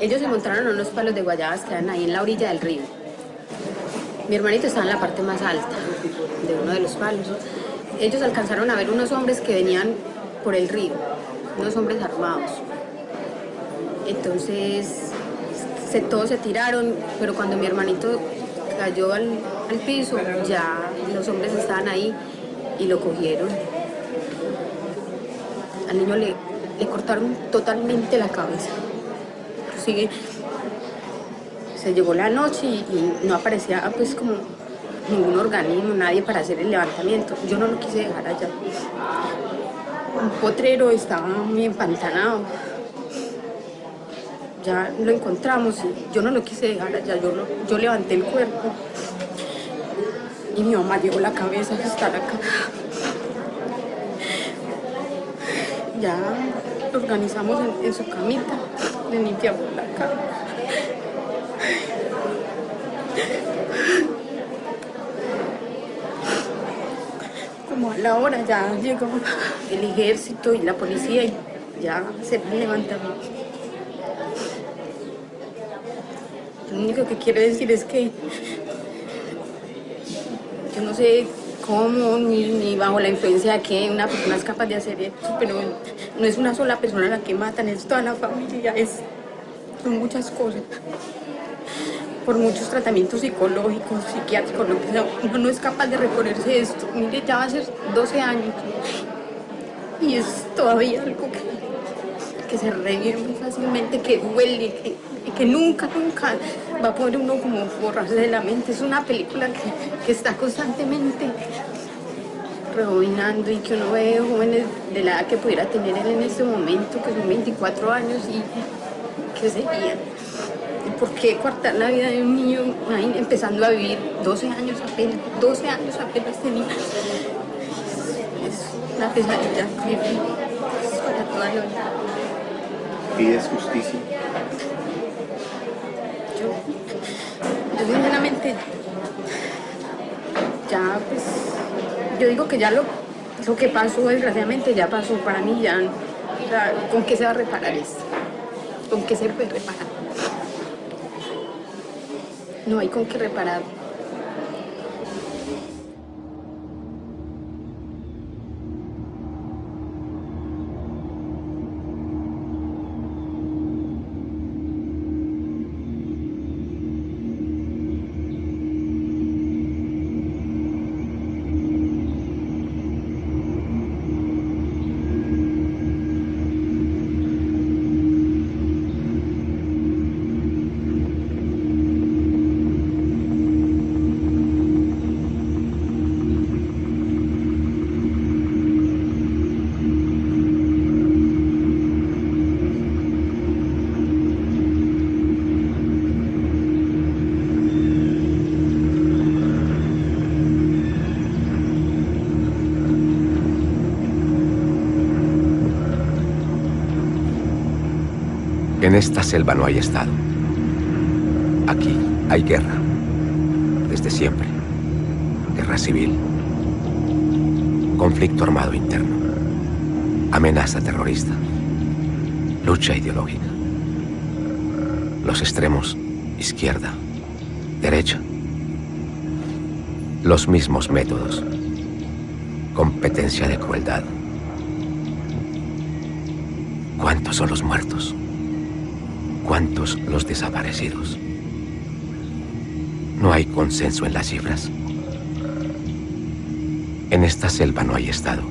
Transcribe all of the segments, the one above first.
Ellos se montaron en unos palos de guayabas que eran ahí en la orilla del río. Mi hermanito estaba en la parte más alta de uno de los palos. Ellos alcanzaron a ver unos hombres que venían por el río, unos hombres armados. Entonces todos se tiraron, pero cuando mi hermanito cayó al piso, ya los hombres estaban ahí y lo cogieron. Al niño le cortaron totalmente la cabeza. Sigue, se llegó la noche y no aparecía pues como ningún organismo, nadie para hacer el levantamiento. Yo no lo quise dejar allá. Un potrero estaba muy empantanado. Ya lo encontramos y yo no lo quise dejar allá. Yo levanté el cuerpo y mi mamá llevó la cabeza a estar acá. Ya lo organizamos en su camita, le limpiamos la cama. Como a la hora ya llegó el ejército y la policía y ya se levantaron. Lo único que quiero decir es que yo no sé cómo ni bajo la influencia de que una persona es capaz de hacer esto, pero no es una sola persona la que matan, es toda la familia, son muchas cosas. Por muchos tratamientos psicológicos, psiquiátricos, lo que sea, uno no es capaz de reponerse esto. Mire, ya va a ser 12 años y es todavía algo que se revive muy fácilmente, que duele, que nunca va a poder uno como borrarse de la mente. Es una película que está constantemente rebobinando y que uno ve jóvenes de la edad que pudiera tener él en este momento, que son 24 años y que serían. ¿Por qué cortar la vida de un niño ahí empezando a vivir 12 años apenas tenía? Es una pesadilla para toda la vida. ¿Pides justicia? Yo sinceramente, ya pues, yo digo que ya lo que pasó desgraciadamente ya pasó para mí, ya, o sea, ¿con qué se va a reparar esto? ¿Con qué se puede reparar? No hay con qué reparar. En esta selva no hay Estado. Aquí hay guerra, desde siempre. Guerra civil, conflicto armado interno, amenaza terrorista, lucha ideológica. Los extremos, izquierda, derecha. Los mismos métodos, competencia de crueldad. ¿Cuántos son los muertos? ¿Cuántos los desaparecidos? No hay consenso en las cifras. En esta selva no hay Estado.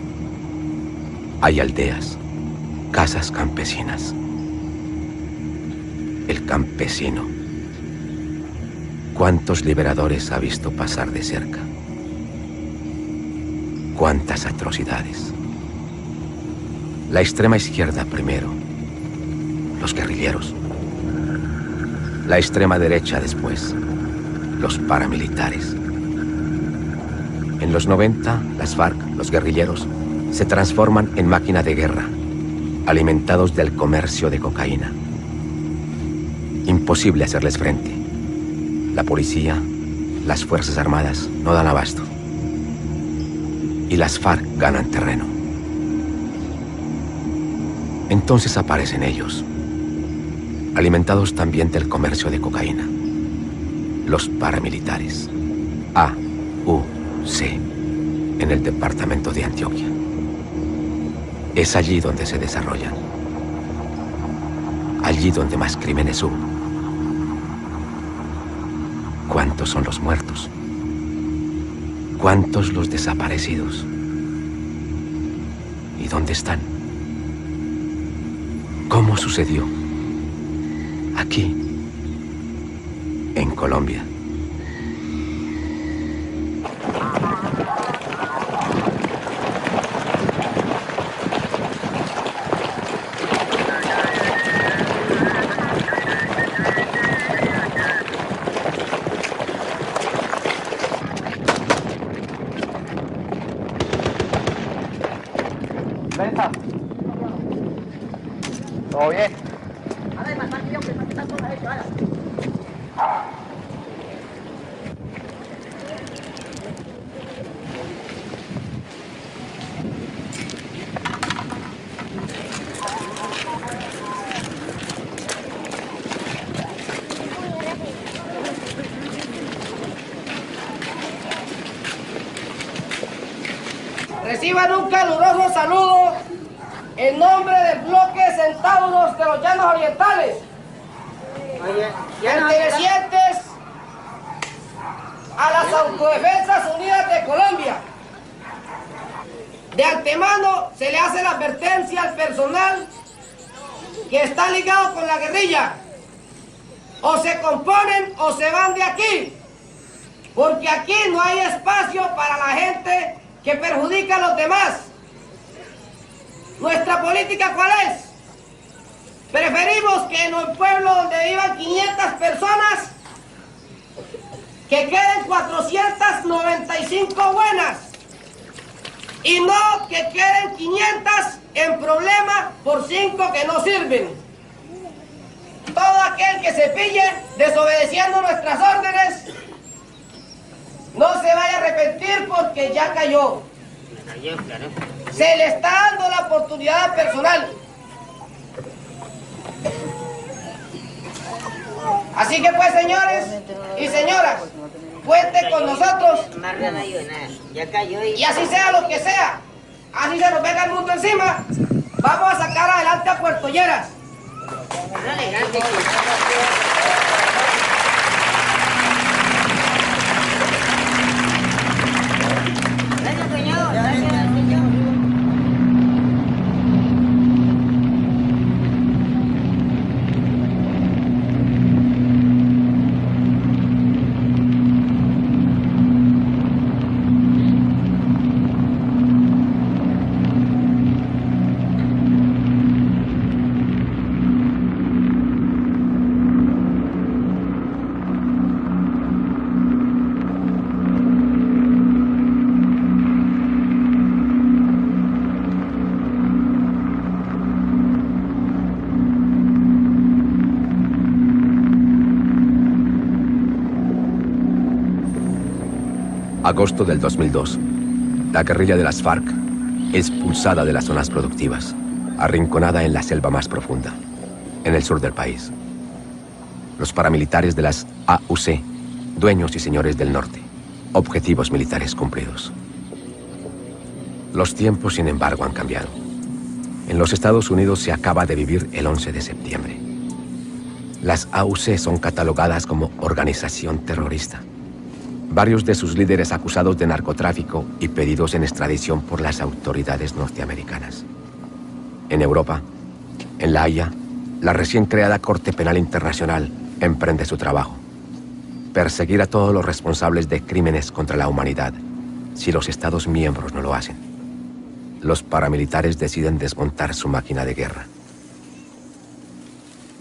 Hay aldeas, casas campesinas. El campesino. ¿Cuántos liberadores ha visto pasar de cerca? ¿Cuántas atrocidades? La extrema izquierda primero, los guerrilleros. La extrema derecha después, los paramilitares. En los 90, las FARC, los guerrilleros, se transforman en máquina de guerra, alimentados del comercio de cocaína. Imposible hacerles frente. La policía, las Fuerzas Armadas no dan abasto. Y las FARC ganan terreno. Entonces aparecen ellos, alimentados también del comercio de cocaína. Los paramilitares, AUC, en el departamento de Antioquia. Es allí donde se desarrollan. Allí donde más crímenes hubo. ¿Cuántos son los muertos? ¿Cuántos los desaparecidos? ¿Y dónde están? ¿Cómo sucedió? Aquí, en Colombia. ¿Todo bien? Reciban un caluroso saludo en nombre del bloque Centauros de los Llanos Orientales, pertenecientes a las Autodefensas Unidas de Colombia. De antemano se le hace la advertencia al personal que está ligado con la guerrilla: o se componen o se van de aquí, porque aquí no hay espacio para la gente que perjudica a los demás. ¿Nuestra política cuál es? Preferimos que en un pueblo donde vivan 500 personas, que queden 495 buenas, y no que queden 500 en problema por 5 que no sirven. Todo aquel que se pille desobedeciendo nuestras órdenes no se vaya a arrepentir, porque ya cayó. Se le está dando la oportunidad personal. Así que pues, señores y señoras, cuenten con nosotros. Y así sea lo que sea, así se nos venga el mundo encima, vamos a sacar adelante a Puerto Lleras. Agosto del 2002. La guerrilla de las FARC es expulsada de las zonas productivas, arrinconada en la selva más profunda, en el sur del país. Los paramilitares de las AUC, dueños y señores del norte, objetivos militares cumplidos. Los tiempos, sin embargo, han cambiado. En los Estados Unidos se acaba de vivir el 11 de septiembre. Las AUC son catalogadas como organización terrorista. Varios de sus líderes acusados de narcotráfico y pedidos en extradición por las autoridades norteamericanas. En Europa, en La Haya, la recién creada Corte Penal Internacional emprende su trabajo: perseguir a todos los responsables de crímenes contra la humanidad, si los Estados miembros no lo hacen. Los paramilitares deciden desmontar su máquina de guerra.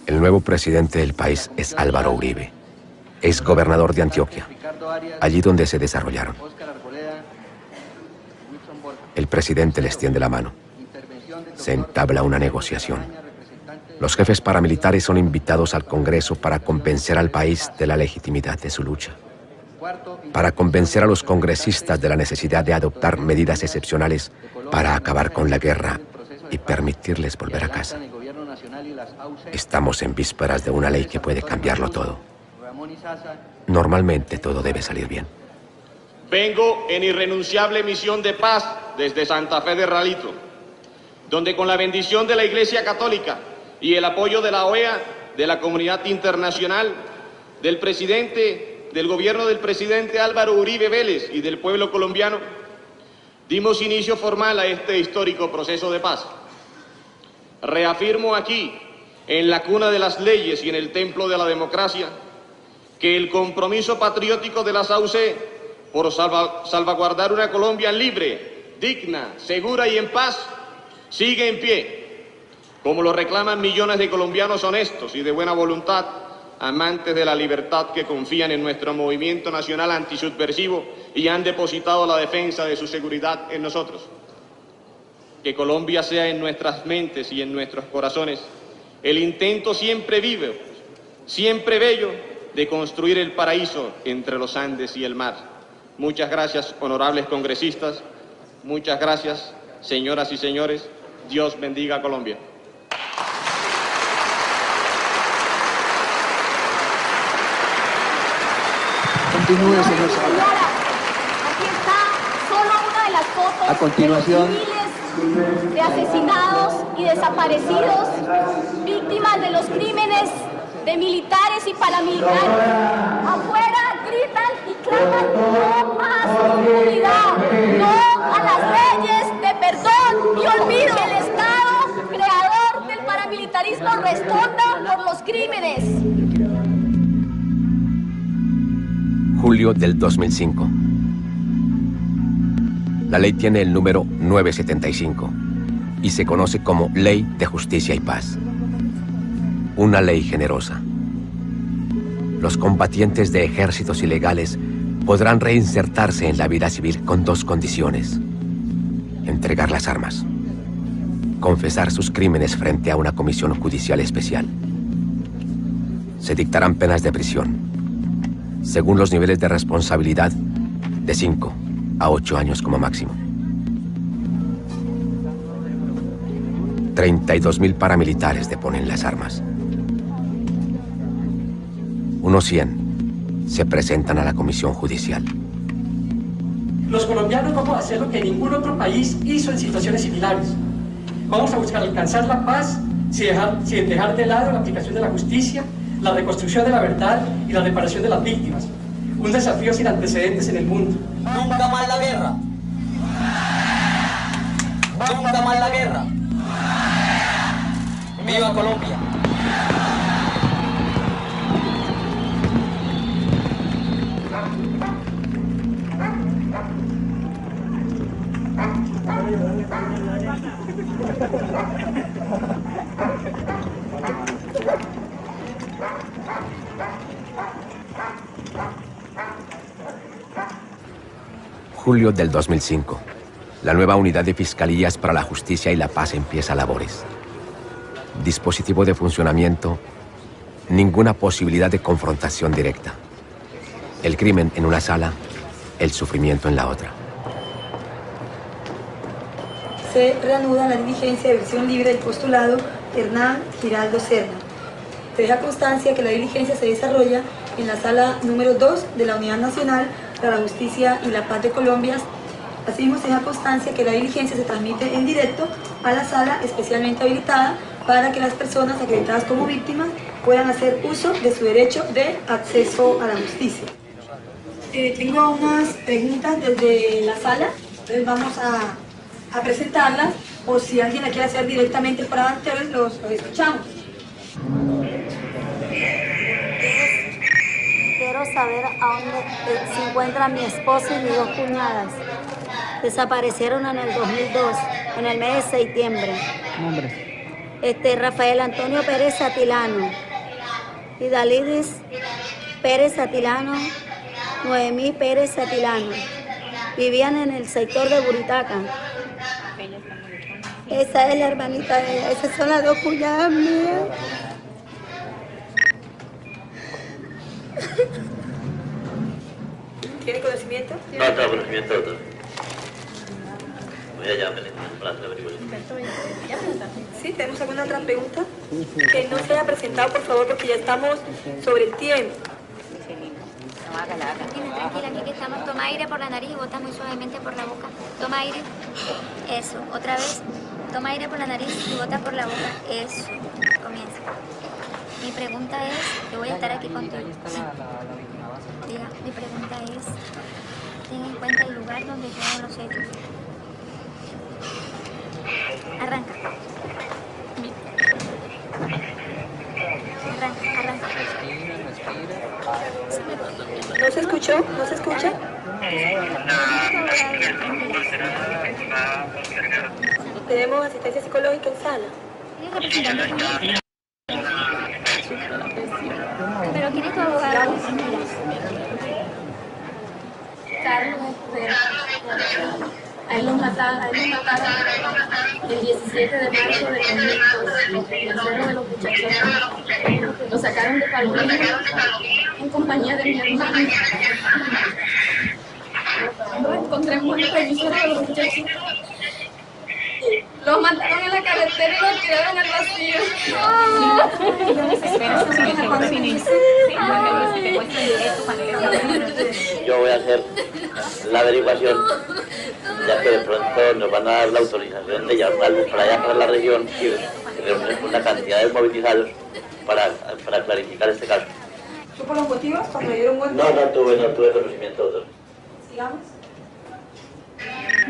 El nuevo presidente del país es Álvaro Uribe. Es gobernador de Antioquia, allí donde se desarrollaron. El presidente les tiende la mano. Se entabla una negociación. Los jefes paramilitares son invitados al Congreso para convencer al país de la legitimidad de su lucha, para convencer a los congresistas de la necesidad de adoptar medidas excepcionales para acabar con la guerra y permitirles volver a casa. Estamos en vísperas de una ley que puede cambiarlo todo. Normalmente todo debe salir bien. Vengo en irrenunciable misión de paz desde Santa Fe de Ralito, donde con la bendición de la Iglesia Católica y el apoyo de la OEA, de la comunidad internacional, del presidente, del gobierno del presidente Álvaro Uribe Vélez y del pueblo colombiano, dimos inicio formal a este histórico proceso de paz. Reafirmo aquí, en la cuna de las leyes y en el templo de la democracia, que el compromiso patriótico de la SAUC por salvaguardar una Colombia libre, digna, segura y en paz, sigue en pie, como lo reclaman millones de colombianos honestos y de buena voluntad, amantes de la libertad que confían en nuestro movimiento nacional antisubversivo y han depositado la defensa de su seguridad en nosotros. Que Colombia sea en nuestras mentes y en nuestros corazones el intento siempre vivo, siempre bello, de construir el paraíso entre los Andes y el mar. Muchas gracias, honorables congresistas. Muchas gracias, señoras y señores. Dios bendiga a Colombia. Continúe, señor Salas. Aquí está solo una de las fotos A continuación, de los miles de asesinados y desaparecidos, víctimas de los crímenes de militares y paramilitares. Afuera gritan y claman no más impunidad, no a las leyes de perdón y olvido. Que el Estado creador del paramilitarismo responda por los crímenes. Julio del 2005. La ley tiene el número 975 y se conoce como Ley de Justicia y Paz. Una ley generosa. Los combatientes de ejércitos ilegales podrán reinsertarse en la vida civil con dos condiciones: entregar las armas, confesar sus crímenes frente a una comisión judicial especial. Se dictarán penas de prisión, según los niveles de responsabilidad, de 5 a 8 años como máximo. 32.000 paramilitares deponen las armas. Unos 100 se presentan a la comisión judicial. Los colombianos vamos a hacer lo que ningún otro país hizo en situaciones similares. Vamos a buscar alcanzar la paz sin dejar de lado la aplicación de la justicia, la reconstrucción de la verdad y la reparación de las víctimas. Un desafío sin antecedentes en el mundo. Nunca más la guerra. Nunca más la guerra. ¡Viva Colombia! Julio del 2005. La nueva unidad de Fiscalías para la Justicia y la Paz empieza labores. Dispositivo de funcionamiento: ninguna posibilidad de confrontación directa. El crimen en una sala, el sufrimiento en la otra. Se reanuda la diligencia de versión libre del postulado Hernán Giraldo Serna. Se deja constancia que la diligencia se desarrolla en la sala número 2 de la Unidad Nacional para la Justicia y la Paz de Colombia. Asimismo, se deja constancia que la diligencia se transmite en directo a la sala especialmente habilitada para que las personas acreditadas como víctimas puedan hacer uso de su derecho de acceso a la justicia. Tengo unas preguntas desde la sala, entonces vamos a presentarlas, o si alguien la quiere hacer directamente para ustedes, los escuchamos. Quiero saber a dónde se encuentran mi esposo y mis dos cuñadas. Desaparecieron en el 2002, en el mes de septiembre. Nombre. Rafael Antonio Pérez Atilano y Dalidis Pérez Atilano, Noemí Pérez Atilano. Vivían en el sector de Buritaca. Esa es la hermanita de ella, esas son las dos cuñadas mías. ¿Tiene conocimiento? No tengo conocimiento de todo. Voy a llamarle, para averiguar. Sí, tenemos alguna otra pregunta. Que no se haya presentado, por favor, porque ya estamos sobre el tiempo. Tranquila, aquí que estamos. Toma aire por la nariz y bota muy suavemente por la boca. Toma aire. Eso. Otra vez. Toma aire por la nariz y bota por la boca. Eso. Comienza. Mi pregunta es, yo voy a estar aquí contigo. Diga, mi pregunta es, ten en cuenta el lugar donde yo hago los hechos. Arranca. Arranca. ¿No se escuchó? ¿No se escucha? Tenemos asistencia psicológica en sala. ¿Pero quién es tu abogado? Carlos, a él lo mataron el 17 de marzo de 2002, en el Cerro de los Muchachos. Lo sacaron de Palomino en compañía de mi hermano. Lo encontré muerto en el Cerro de los Muchachos. Lo mataron en la carretera y lo tiraron al vacío. Yo voy a hacer la averiguación, ya que de pronto nos van a dar la autorización de llevar una luz para allá, para la región, y reunir una cantidad de movilizados para clarificar este caso. ¿Supo los motivos cuando le dieron muerte? No tuve conocimiento, doctor. Sigamos.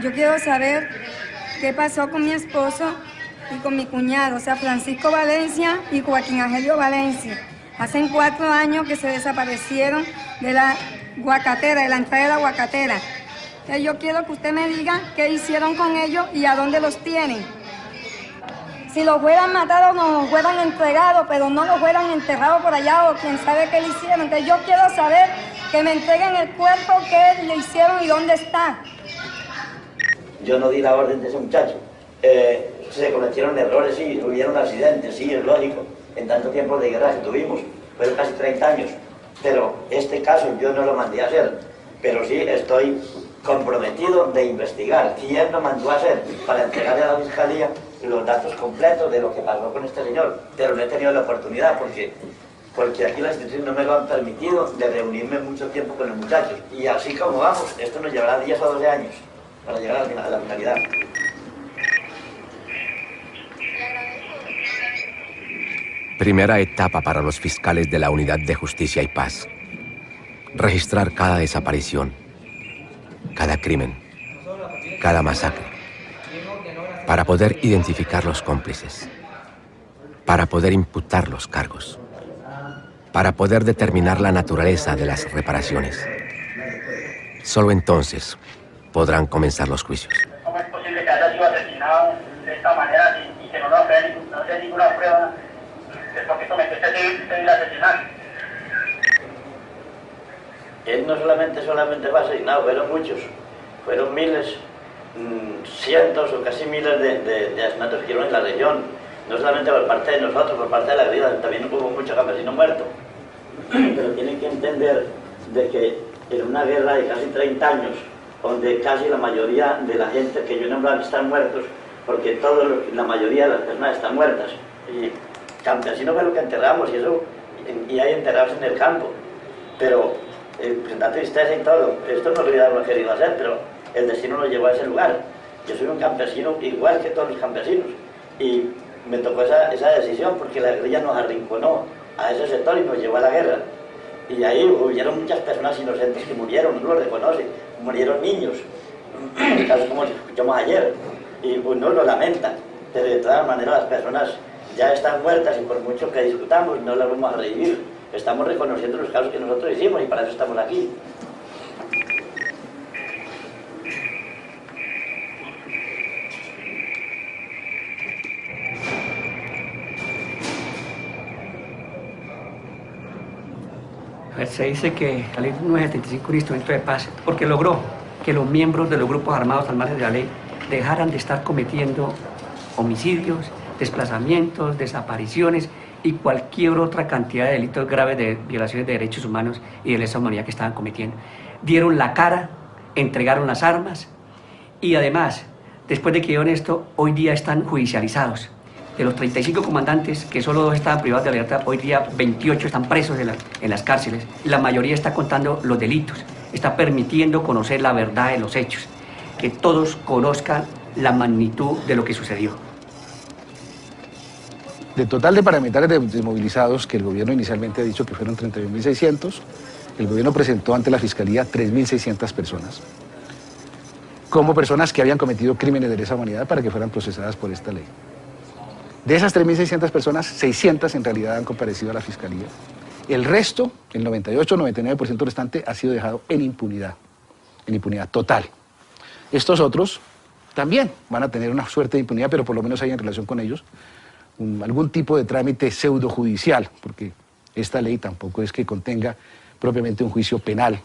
Yo quiero saber qué pasó con mi esposo y con mi cuñado, o sea, Francisco Valencia y Joaquín Angelio Valencia. Hacen 4 años que se desaparecieron de la Guacatera, de la entrada de la Guacatera. Entonces yo quiero que usted me diga qué hicieron con ellos y a dónde los tienen. Si los hubieran matado, nos los hubieran entregado, pero no los hubieran enterrado por allá o quién sabe qué le hicieron. Entonces yo quiero saber que me entreguen el cuerpo, qué le hicieron y dónde está. Yo no di la orden de ese muchacho. Se cometieron errores, sí, hubieron accidentes, sí, es lógico. En tanto tiempo de guerra que tuvimos, fueron casi 30 años. Pero este caso yo no lo mandé a hacer. Pero sí estoy comprometido de investigar quién lo mandó a hacer para entregarle a la Fiscalía los datos completos de lo que pasó con este señor. Pero no he tenido la oportunidad porque aquí las instituciones no me lo han permitido de reunirme mucho tiempo con los muchachos. Y así como vamos, esto nos llevará 10 o 12 años para llegar a la finalidad. Primera etapa para los fiscales de la Unidad de Justicia y Paz. Registrar cada desaparición, cada crimen, cada masacre, para poder identificar los cómplices, para poder imputar los cargos, para poder determinar la naturaleza de las reparaciones. Solo entonces podrán comenzar los juicios. ¿Cómo es posible que haya sido asesinado de esta manera y que no lo dé ninguna prueba de por qué cometió este civil asesinato? Él no solamente fue asesinado, fueron muchos, fueron miles, cientos o casi miles de asesinatos que hicieron en la región, no solamente por parte de nosotros, por parte de la guerrilla, también hubo muchos campesinos muertos. Pero tienen que entender de que en una guerra de casi 30 años, donde casi la mayoría de la gente que yo he nombrado están muertos, porque la mayoría de las personas están muertas. Y campesinos fue lo que enterramos y hay enterrados en el campo. Pero pues, da tristeza y todo, esto no lo hubiéramos querido hacer, pero el destino nos llevó a ese lugar. Yo soy un campesino igual que todos los campesinos y me tocó esa decisión porque la guerrilla nos arrinconó a ese sector y nos llevó a la guerra. Y ahí hubieron muchas personas inocentes que murieron, uno lo reconoce, murieron niños, casos como escuchamos ayer, y uno lo lamenta, pero de todas maneras las personas ya están muertas y por mucho que discutamos no las vamos a revivir. Estamos reconociendo los casos que nosotros hicimos y para eso estamos aquí. Se dice que la ley 975 es un instrumento de paz porque logró que los miembros de los grupos armados al margen de la ley dejaran de estar cometiendo homicidios, desplazamientos, desapariciones y cualquier otra cantidad de delitos graves de violaciones de derechos humanos y de lesa humanidad que estaban cometiendo. Dieron la cara, entregaron las armas y además después de que dieron esto, hoy día están judicializados. De los 35 comandantes, que solo 2 estaban privados de libertad, hoy día 28 están presos en las cárceles. La mayoría está contando los delitos, está permitiendo conocer la verdad de los hechos, que todos conozcan la magnitud de lo que sucedió. Del total de paramilitares desmovilizados, que el gobierno inicialmente ha dicho que fueron 31.600, el gobierno presentó ante la Fiscalía 3.600 personas, como personas que habían cometido crímenes de lesa humanidad para que fueran procesadas por esta ley. De esas 3.600 personas, 600 en realidad han comparecido a la Fiscalía. El resto, el 98-99% restante, ha sido dejado en impunidad total. Estos otros también van a tener una suerte de impunidad, pero por lo menos hay en relación con ellos algún tipo de trámite pseudojudicial, porque esta ley tampoco es que contenga propiamente un juicio penal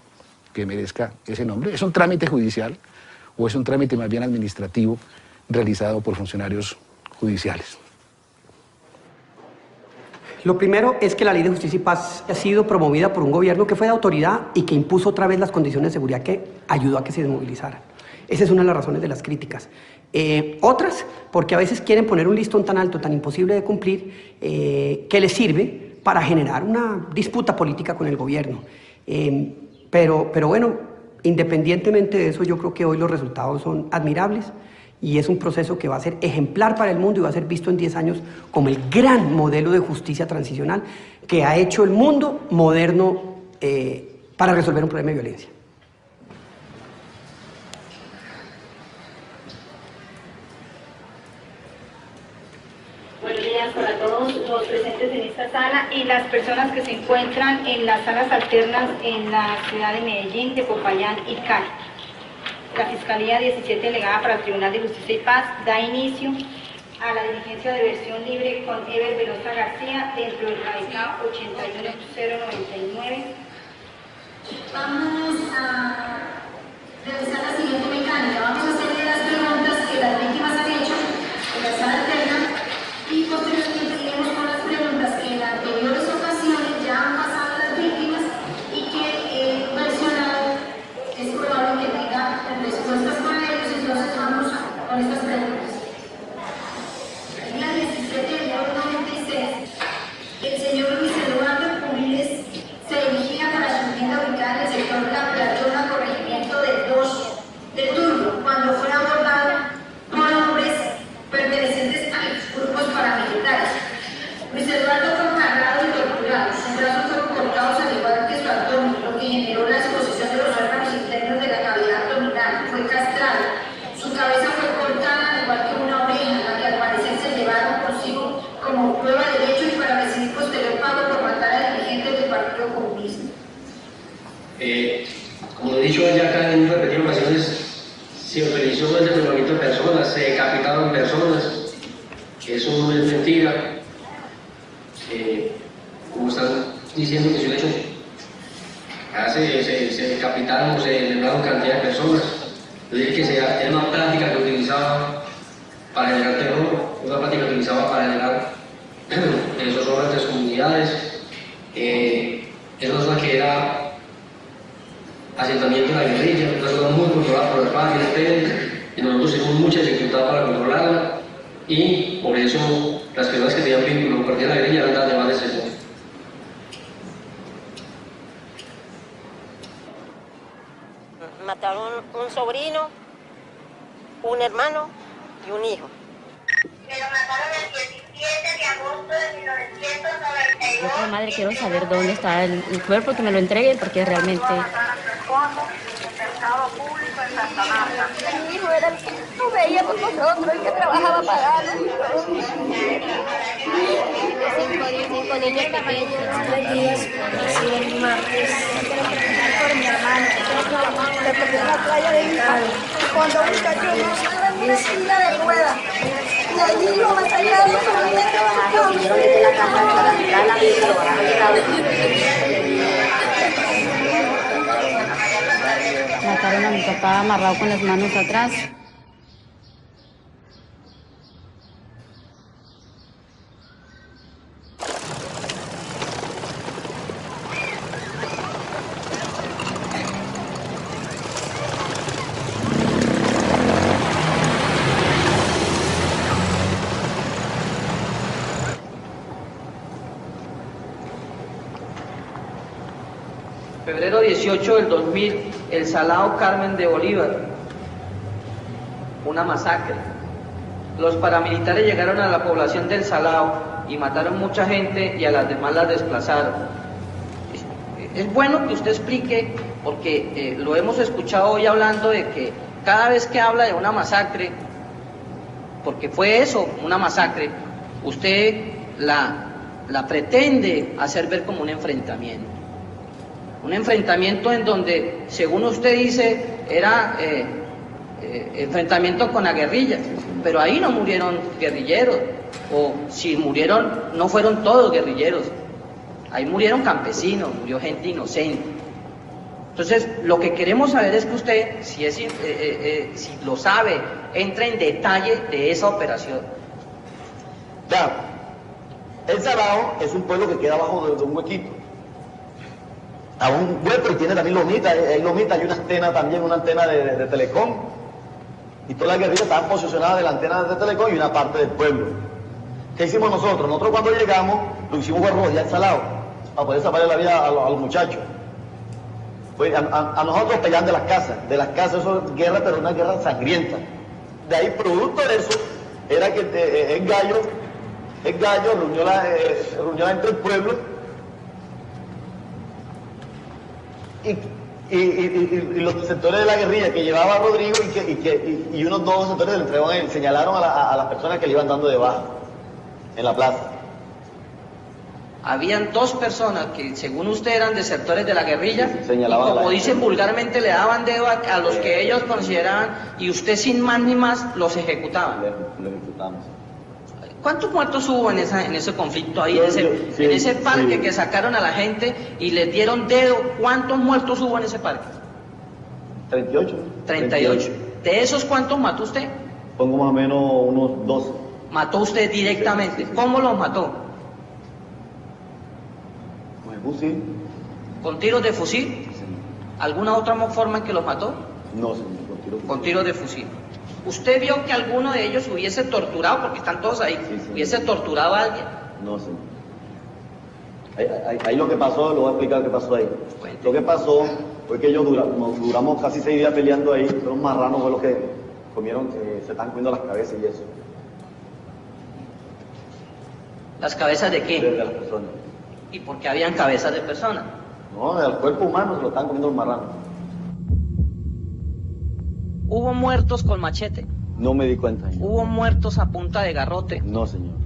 que merezca ese nombre. Es un trámite judicial o es un trámite más bien administrativo realizado por funcionarios judiciales. Lo primero es que la Ley de Justicia y Paz ha sido promovida por un gobierno que fue de autoridad y que impuso otra vez las condiciones de seguridad que ayudó a que se desmovilizaran. Esa es una de las razones de las críticas. Otras, porque a veces quieren poner un listón tan alto, tan imposible de cumplir, que les sirve para generar una disputa política con el gobierno. Pero bueno, independientemente de eso, yo creo que hoy los resultados son admirables y es un proceso que va a ser ejemplar para el mundo y va a ser visto en 10 años como el gran modelo de justicia transicional que ha hecho el mundo moderno para resolver un problema de violencia. Buenos días para todos los presentes en esta sala y las personas que se encuentran en las salas alternas en la ciudad de Medellín, de Popayán y Cali. La Fiscalía 17 delegada para el Tribunal de Justicia y Paz da inicio a la diligencia de versión libre con Ever Velosa García dentro del radicado 81099. Vamos a realizar la siguiente mecánica. Vamos a hacerle las preguntas que las víctimas han hecho en la sala alterna y posteriormente iremos con las preguntas que en anteriores ocasiones ya han pasado las víctimas y que el versionado es probable que tenga respuestas para ellos, entonces vamos con estas preguntas. El día 17 de enero de 96, el señor Luis Eduardo Pulides se dirigía para su vivienda ubicada en el sector La Platona, corregimiento de Turbo, cuando fue abordado por hombres pertenecientes a los grupos paramilitares. Luis Eduardo fue cargado y torturado, sus brazos fueron cortados al igual que su abdomen, lo que generó la exposición de los órganos internos de la cavidad abdominal. Fue castrado, su cabeza fue cortada al igual que una oreja, la que al parecer se llevaron consigo como prueba de hecho y para recibir posterior pago por matar a dirigentes del Partido Comunista. Como he dicho ya acá en repetidas ocasiones, se autorizó el desmembramiento de personas, se decapitaron personas, eso no es mentira. Como están diciendo que se lo hecho, se decapitaron o se desmembraron cantidad de personas. Yo dije que era una práctica que utilizaba para generar terror, una práctica que utilizaba para generar esos órganos de las comunidades. Es una zona que era asentamiento de la guerrilla, una zona muy controlada por las FARC y el ELN, y nosotros hicimos mucha dificultad para controlarla, y por eso las personas que tenían vínculo con partido de la guerrilla eran de más de 60. Mataron un sobrino, un hermano y un hijo. Me lo mataron el 17 de agosto de 1992. Yo como madre quiero saber dónde está el cuerpo, que me lo entreguen, porque realmente... Mi hijo era el que no veía por nosotros, el que trabajaba pagando. 5 niños pequeños. 3 días, nací el martes, por mi hermano, le perdí en la playa de mi padre. Cuando un muchacho no sale en una silla de ruedas, y allí lo mataron solamente desde la casa hasta la mitad de la vida, lo van a mataron a mi papá amarrado con las manos atrás. Febrero 18 del 2000, El Salado Carmen de Bolívar. Una masacre. Los paramilitares llegaron a la población del Salado y mataron mucha gente y a las demás las desplazaron. Es bueno que usted explique, porque lo hemos escuchado hoy hablando de que cada vez que habla de una masacre, porque fue eso, una masacre, usted la pretende hacer ver como un enfrentamiento. Un enfrentamiento en donde, según usted dice, era enfrentamiento con la guerrilla, pero ahí no murieron guerrilleros, o si murieron, no fueron todos guerrilleros, ahí murieron campesinos, murió gente inocente. Entonces, lo que queremos saber es que usted, si lo sabe, entre en detalle de esa operación. Claro, El Salado es un pueblo que queda abajo de un huequito. A un hueco y tiene también lomita, hay una antena también, una antena de Telecom. Y todas las guerrillas estaban posicionadas de la antena de Telecom y una parte del pueblo. ¿Qué hicimos nosotros? Nosotros cuando llegamos, lo hicimos fue rodear El Salado, para poder salvar la vida a los muchachos. Pues a nosotros pelean de las casas eso es guerra, pero una guerra sangrienta. De ahí, producto de eso, era que el gallo reunió entre el pueblo y los sectores de la guerrilla que llevaba a Rodrigo y unos dos sectores le entregaron a él, señalaron a las personas que le iban dando de baja en la plaza. Habían dos personas que, según usted, eran desertores de la guerrilla, y como dicen vulgarmente, le daban dedo a los que ellos consideraban, y usted sin más ni más los ejecutaba. Lo ejecutamos. ¿Cuántos muertos hubo en ese conflicto ahí, en ese parque que sacaron a la gente y les dieron dedo? ¿Cuántos muertos hubo en ese parque? 38. 38. ¿De esos cuántos mató usted? Pongo más o menos unos 12. ¿Mató usted directamente? ¿Cómo los mató? Con el fusil. ¿Con tiros de fusil? Sí. ¿Alguna otra forma en que los mató? No, señor, con tiros de fusil. ¿Usted vio que alguno de ellos hubiese torturado, porque están todos ahí, hubiese torturado a alguien? No, señor. Ahí lo que pasó, lo voy a explicar lo que pasó ahí. Lo que pasó fue que ellos duramos casi 6 días peleando ahí, los marranos fue los que comieron, se están comiendo las cabezas y eso. ¿Las cabezas de qué? De las personas. ¿Y por qué habían cabezas de personas? No, del cuerpo humano se lo están comiendo los marranos. ¿Hubo muertos con machete? No me di cuenta, señor. ¿Hubo muertos a punta de garrote? No, señor.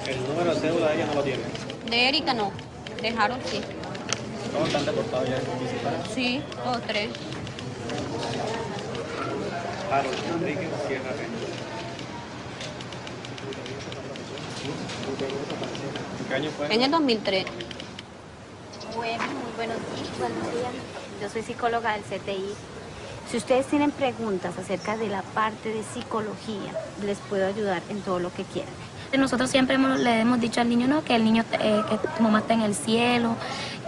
El número de cédula de ella no lo tiene. De Erika no, de Harold sí. ¿Todos están deportados ya en municipal? Sí, todos 3. Harold Enrique Sierra Reyes. ¿En qué año fue? En el 2003. Bueno, muy buenos días. Yo soy psicóloga del CTI. Si ustedes tienen preguntas acerca de la parte de psicología, les puedo ayudar en todo lo que quieran. Nosotros siempre le hemos dicho al niño, no, que el niño, que tu mamá está en el cielo,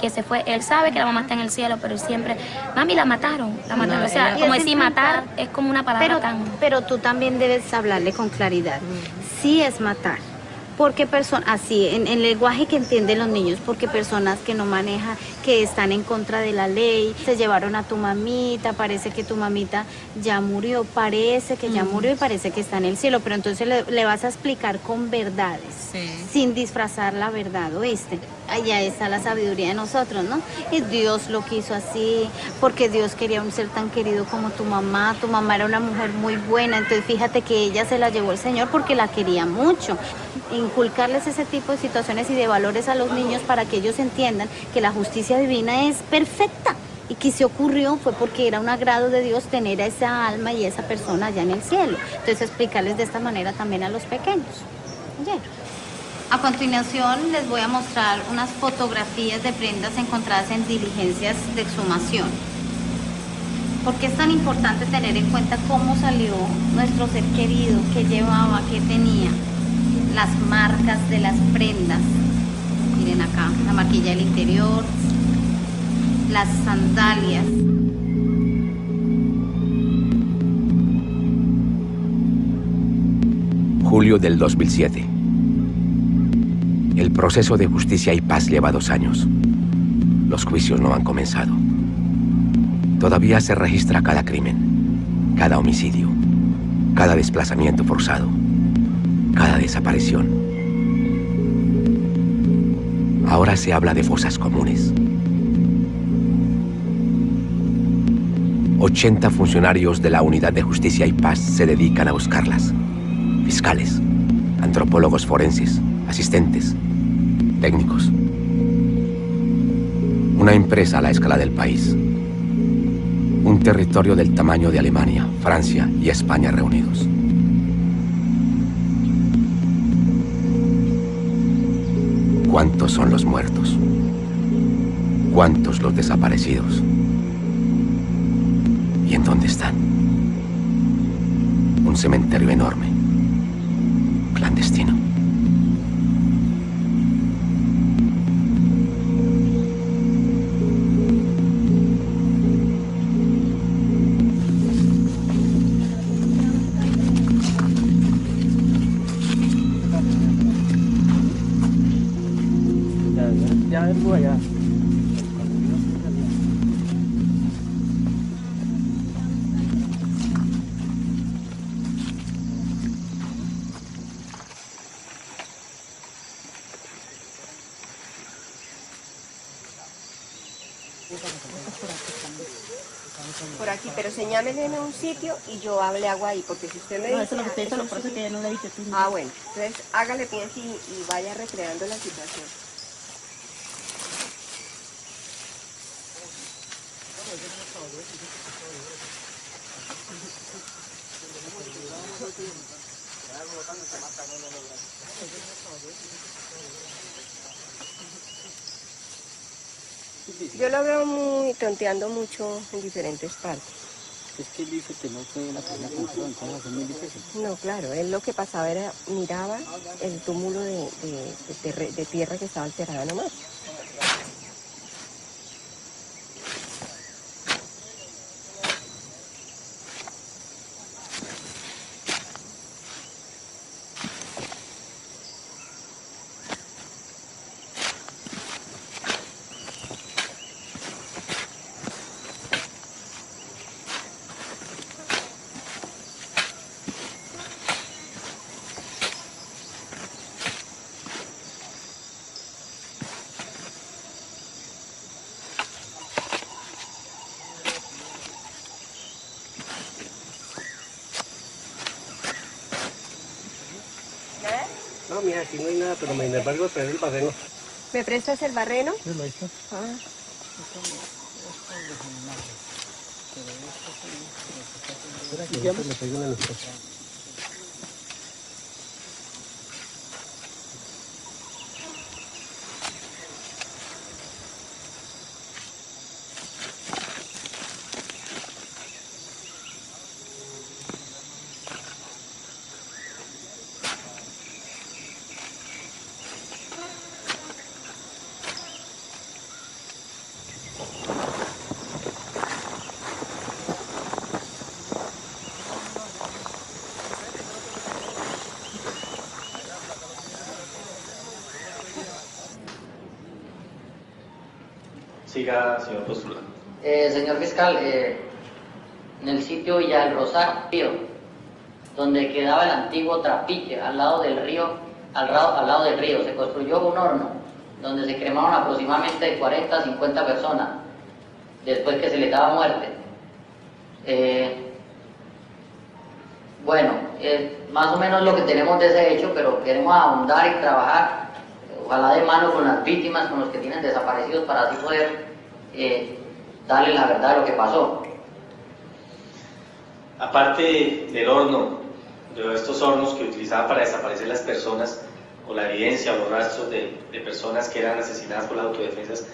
que se fue. Él sabe que la mamá está en el cielo, pero él siempre, mami, la mataron. No, o sea, como decir matar es como una palabra pero tú también debes hablarle con claridad. Sí es matar, Porque así, en el lenguaje que entienden los niños, porque personas que no manejan, que están en contra de la ley, se llevaron a tu mamita, parece que tu mamita ya murió, parece que ya murió y parece que está en el cielo, pero entonces le vas a explicar con verdades, sin disfrazar la verdad, ¿oíste? Allá está la sabiduría de nosotros, ¿no? Y Dios lo quiso así, porque Dios quería un ser tan querido como tu mamá era una mujer muy buena, entonces fíjate que ella se la llevó el Señor porque la quería mucho. Inculcarles ese tipo de situaciones y de valores a los niños para que ellos entiendan que la justicia divina es perfecta y que se ocurrió fue porque era un agrado de Dios tener a esa alma y a esa persona allá en el cielo. Entonces explicarles de esta manera también a los pequeños. ¿Oyeron? A continuación les voy a mostrar unas fotografías de prendas encontradas en diligencias de exhumación. ¿Por qué es tan importante tener en cuenta cómo salió nuestro ser querido, qué llevaba, qué tenía? Las marcas de las prendas. Miren acá, la marquilla del interior, las sandalias. Julio del 2007. El proceso de justicia y paz lleva 2 años. Los juicios no han comenzado. Todavía se registra cada crimen, cada homicidio, cada desplazamiento forzado, cada desaparición. Ahora se habla de fosas comunes. 80 funcionarios de la Unidad de Justicia y Paz se dedican a buscarlas. Fiscales, antropólogos forenses, asistentes, técnicos. Una empresa a la escala del país. Un territorio del tamaño de Alemania, Francia y España reunidos. ¿Cuántos son los muertos? ¿Cuántos los desaparecidos? ¿Y en dónde están? Un cementerio enorme, clandestino. allá. Por aquí, pero señáleme en un sitio y yo le hago ahí, porque si usted me dice... No, eso es lo que usted hizo, por eso que ya no le dije tú. Ah, bueno, entonces hágale bien y vaya recreando la situación. Yo lo veo muy tonteando mucho en diferentes partes. Es que él dice que no fue la primera canción, entonces es muy difícil. No, claro, él lo que pasaba era, miraba el túmulo de tierra que estaba alterada nomás. No, mira, aquí no hay nada, pero sin embargo, pero el barreno. ¿Me prestas el barreno? Sí, lo hizo. Ah. Le pego una luz. Siga, señor postulado. Señor fiscal, en el sitio Villa del Rosario, donde quedaba el antiguo trapiche, al lado del río, se construyó un horno donde se cremaron aproximadamente de 40 a 50 personas después que se les daba muerte. Bueno, más o menos lo que tenemos de ese hecho, pero queremos ahondar y trabajar, ojalá de mano con las víctimas, con los que tienen desaparecidos, para así poder darle la verdad de lo que pasó. Aparte del horno, de estos hornos que utilizaban para desaparecer las personas, o la evidencia o los rastros de personas que eran asesinadas por las autodefensas,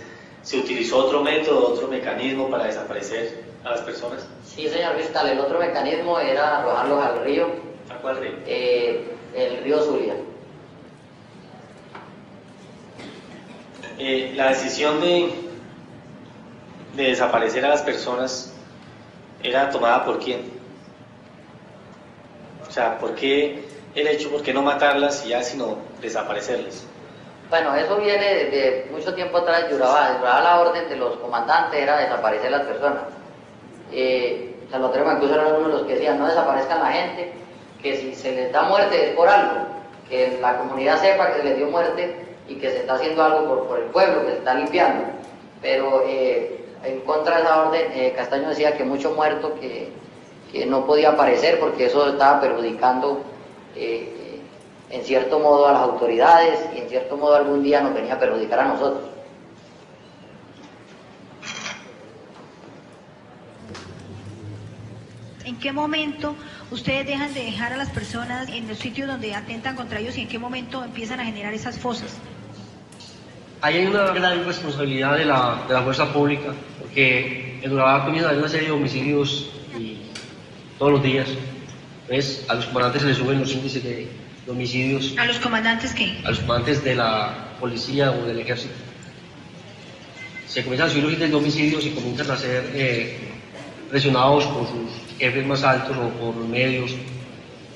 ¿se utilizó otro método, otro mecanismo para desaparecer a las personas? Sí, señor fiscal, el otro mecanismo era arrojarlos al río. ¿A cuál río? El río Zulia. La decisión de desaparecer a las personas era tomada por quién? O sea, ¿por qué el hecho, por qué no matarlas y ya, sino desaparecerlas? Bueno, eso viene de mucho tiempo atrás. Duraba la orden de los comandantes, era desaparecer las personas. Salvatore Mancuso era uno de los que decían: no desaparezcan la gente, que si se les da muerte es por algo, que la comunidad sepa que se les dio muerte y que se está haciendo algo por el pueblo, que se está limpiando. Pero en contra de esa orden, Castaño decía que mucho muerto, que no podía aparecer porque eso estaba perjudicando en cierto modo a las autoridades, y en cierto modo algún día nos venía a perjudicar a nosotros. ¿En qué momento ustedes dejan de dejar a las personas en los sitios donde atentan contra ellos y en qué momento empiezan a generar esas fosas? Ahí hay una gran responsabilidad de la fuerza pública, porque en Urabá comienza a haber una serie de homicidios todos los días. Entonces, a los comandantes se les suben los índices de homicidios. ¿A los comandantes qué? A los comandantes de la policía o del ejército. Se comienzan a subir los índices de homicidios y comienzan a ser presionados por sus jefes más altos, o por medios,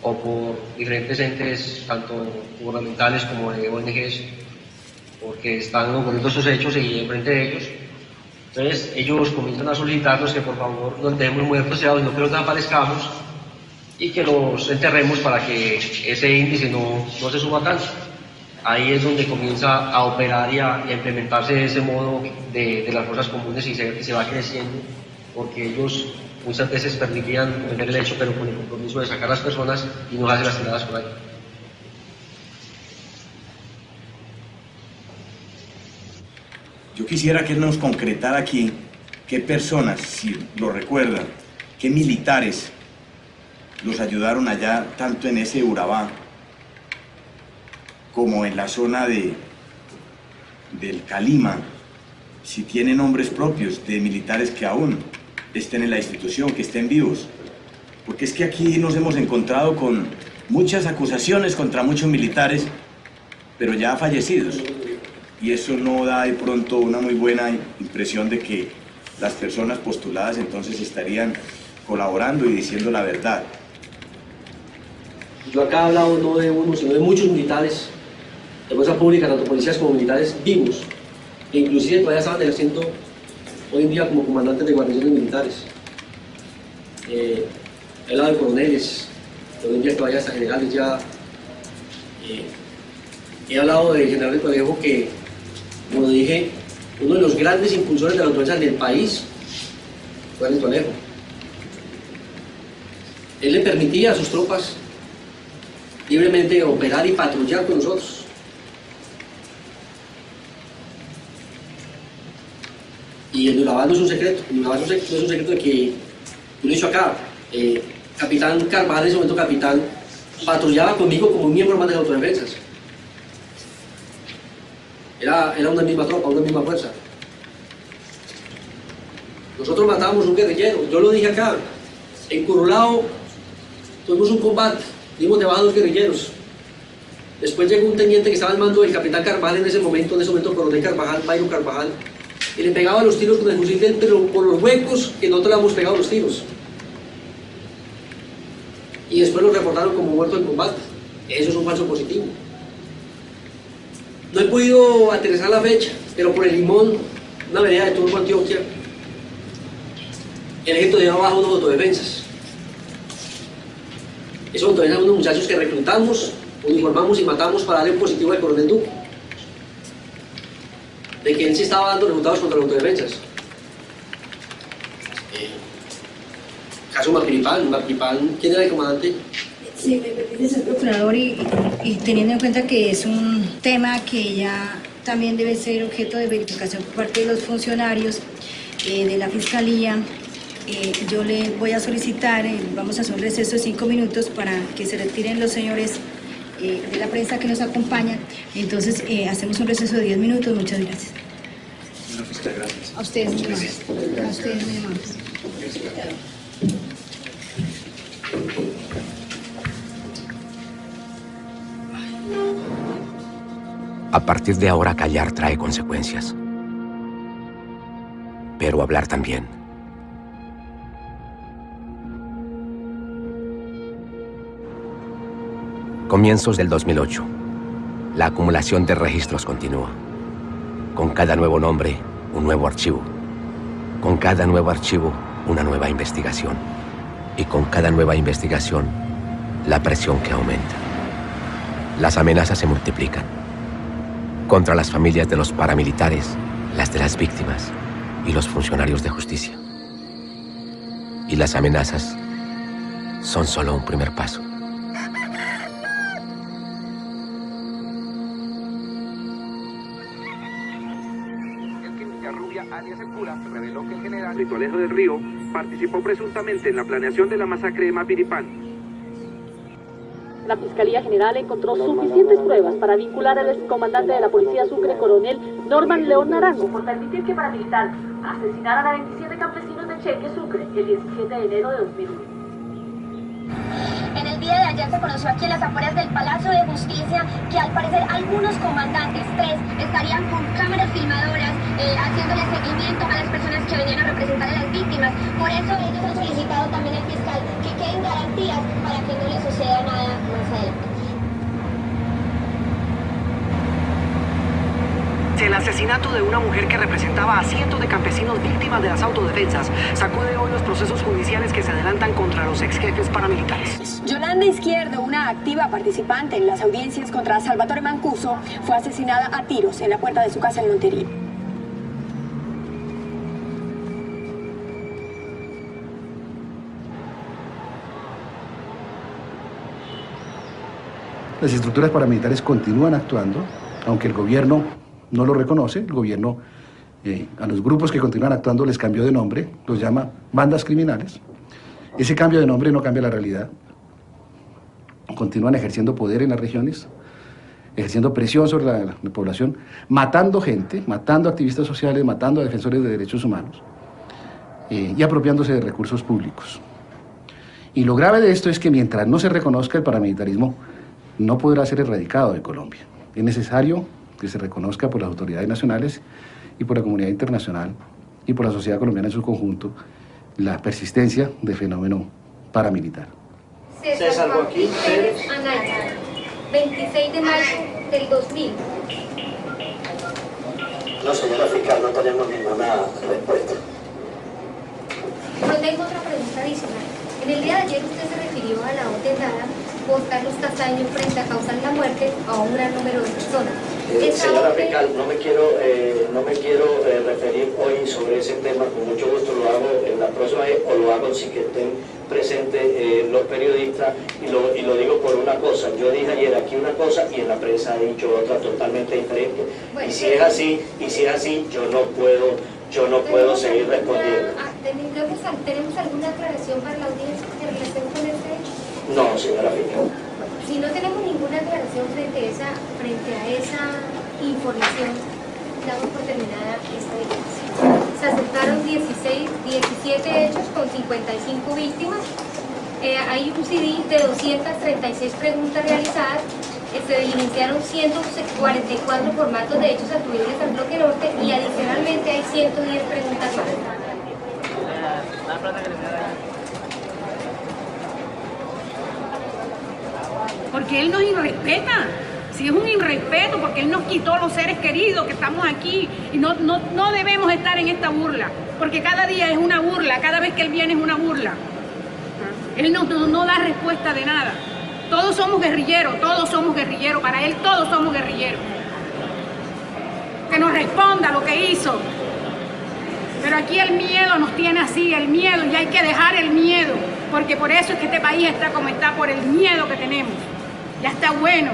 o por diferentes entes, tanto gubernamentales como de ONGs, porque están ocurriendo estos hechos y enfrente de ellos. Entonces ellos comienzan a solicitarnos que por favor no dejemos muertos, sino que los desaparezcamos y que los enterremos para que ese índice no se suba tanto. Ahí es donde comienza a operar y a implementarse ese modo de las fuerzas comunes, y se va creciendo, porque ellos muchas veces permitían cometer el hecho, pero con el compromiso de sacar a las personas y no hacer las tiradas por ahí. Yo quisiera que nos concretara aquí qué personas, si lo recuerdan, qué militares los ayudaron allá, tanto en ese Urabá como en la zona del Calima, si tienen nombres propios de militares que aún estén en la institución, que estén vivos. Porque es que aquí nos hemos encontrado con muchas acusaciones contra muchos militares, pero ya fallecidos. Y eso no da de pronto una muy buena impresión de que las personas postuladas entonces estarían colaborando y diciendo la verdad. Yo acá he hablado no de uno, sino de muchos militares de fuerza pública, tanto policías como militares vivos, que inclusive todavía estaban ejerciendo hoy en día como comandantes de guarniciones militares. He hablado de coroneles, que hoy en día todavía hasta generales ya. He hablado de general del Colegio que, como dije, uno de los grandes impulsores de la autodefensa del país fue el Colegio. Él le permitía a sus tropas libremente operar y patrullar con nosotros. Y el Urabá no es un secreto, el Urabá no es un secreto de que, yo lo he dicho acá, Capitán Carvajal, en ese momento capitán, patrullaba conmigo como un miembro más de las autodefensas. Era una misma tropa, una misma fuerza. Nosotros matábamos un guerrillero, yo lo dije acá, en Curulao tuvimos un combate, dimos debajo a dos guerrilleros. Después llegó un teniente que estaba al mando del capitán Carvajal en ese momento coronel Carvajal, Byron Carvajal, y le pegaba los tiros con el fusil dentro por los huecos que nosotros le habíamos pegado los tiros. Y después lo reportaron como muerto en combate. Eso es un falso positivo. No he podido aterrizar la fecha, pero por el Limón una vereda de Turbo, Antioquia, el ejército llevaba abajo unos autodefensas. Esos autodefensas son unos muchachos que reclutamos, uniformamos y matamos para darle un positivo al coronel Duque, de que él sí estaba dando resultados contra los autodefensas. Caso Mapiripán, ¿quién era el comandante? Sí, me permite, señor procurador, y teniendo en cuenta que es un tema que ya también debe ser objeto de verificación por parte de los funcionarios de la Fiscalía, yo le voy a solicitar, vamos a hacer un receso de 5 minutos para que se retiren los señores de la prensa que nos acompañan. Entonces, hacemos un receso de 10 minutos. Muchas gracias. Señora fiscal, gracias. A ustedes muy amables. A ustedes muy amables. A partir de ahora, callar trae consecuencias. Pero hablar también. Comienzos del 2008. La acumulación de registros continúa. Con cada nuevo nombre, un nuevo archivo. Con cada nuevo archivo, una nueva investigación. Y con cada nueva investigación, la presión que aumenta. Las amenazas se multiplican. Contra las familias de los paramilitares, las de las víctimas y los funcionarios de justicia. Y las amenazas son solo un primer paso. Reveló que el general Rito Alejo del Río participó presuntamente en la planeación de la masacre de Mapiripán. La Fiscalía General encontró suficientes pruebas para vincular al excomandante de la Policía Sucre, coronel Norman León Naranjo, por permitir que paramilitar asesinaran a 27 campesinos de Cheque, Sucre, el 17 de enero de 2001. En el día de ayer se conoció aquí en las afueras del Palacio de Justicia que al parecer algunos comandantes, 3, estarían con cámaras filmadoras haciéndole seguimiento a las personas que venían a representar a las víctimas. Por eso ellos han solicitado también al fiscal que queden garantías para que no les suceda nada más adelante. El asesinato de una mujer que representaba a cientos de campesinos víctimas de las autodefensas sacude hoy los procesos judiciales que se adelantan contra los ex jefes paramilitares. Yolanda Izquierdo, una activa participante en las audiencias contra Salvatore Mancuso, fue asesinada a tiros en la puerta de su casa en Montería. Las estructuras paramilitares continúan actuando, aunque el gobierno no lo reconoce. El gobierno a los grupos que continúan actuando les cambió de nombre, los llama bandas criminales. Ese cambio de nombre no cambia la realidad. Continúan ejerciendo poder en las regiones, ejerciendo presión sobre la población, matando gente, matando activistas sociales, matando a defensores de derechos humanos y apropiándose de recursos públicos. Y lo grave de esto es que mientras no se reconozca el paramilitarismo, no podrá ser erradicado de Colombia. Es necesario que se reconozca por las autoridades nacionales y por la comunidad internacional y por la sociedad colombiana en su conjunto la persistencia del fenómeno paramilitar. César Joaquín Pérez Anaya, 26 de mayo del 2000. No, señora fiscal, no tenemos ninguna respuesta. Pero tengo otra pregunta adicional. En el día de ayer usted se refirió a la orden dada por Carlos Castaño frente a causar la muerte a un gran número de personas. Señora fiscal, no me quiero referir hoy sobre ese tema, con mucho gusto lo hago en la próxima vez, o lo hago sin que estén presentes los periodistas, y lo digo por una cosa. Yo dije ayer aquí una cosa y en la prensa he dicho otra totalmente diferente. Bueno, y si es así, yo no puedo seguir respondiendo. ¿Tenemos alguna aclaración para la audiencia en relación con este hecho? No, señora fiscal. Si no tenemos ninguna aclaración frente a esa información, damos por terminada esta declaración. Se aceptaron 17 hechos con 55 víctimas. Hay un CD de 236 preguntas realizadas. Se diligenciaron 144 formatos de hechos atribuibles al bloque norte y adicionalmente hay 110 preguntas más. Porque él nos irrespeta. Si es un irrespeto, porque él nos quitó los seres queridos que estamos aquí y no debemos estar en esta burla, porque cada día es una burla, cada vez que él viene es una burla. Él no da respuesta de nada. Todos somos guerrilleros, para él todos somos guerrilleros. Que nos responda lo que hizo. Pero aquí el miedo nos tiene así, el miedo, y hay que dejar el miedo, porque por eso es que este país está como está, por el miedo que tenemos. Ya está bueno.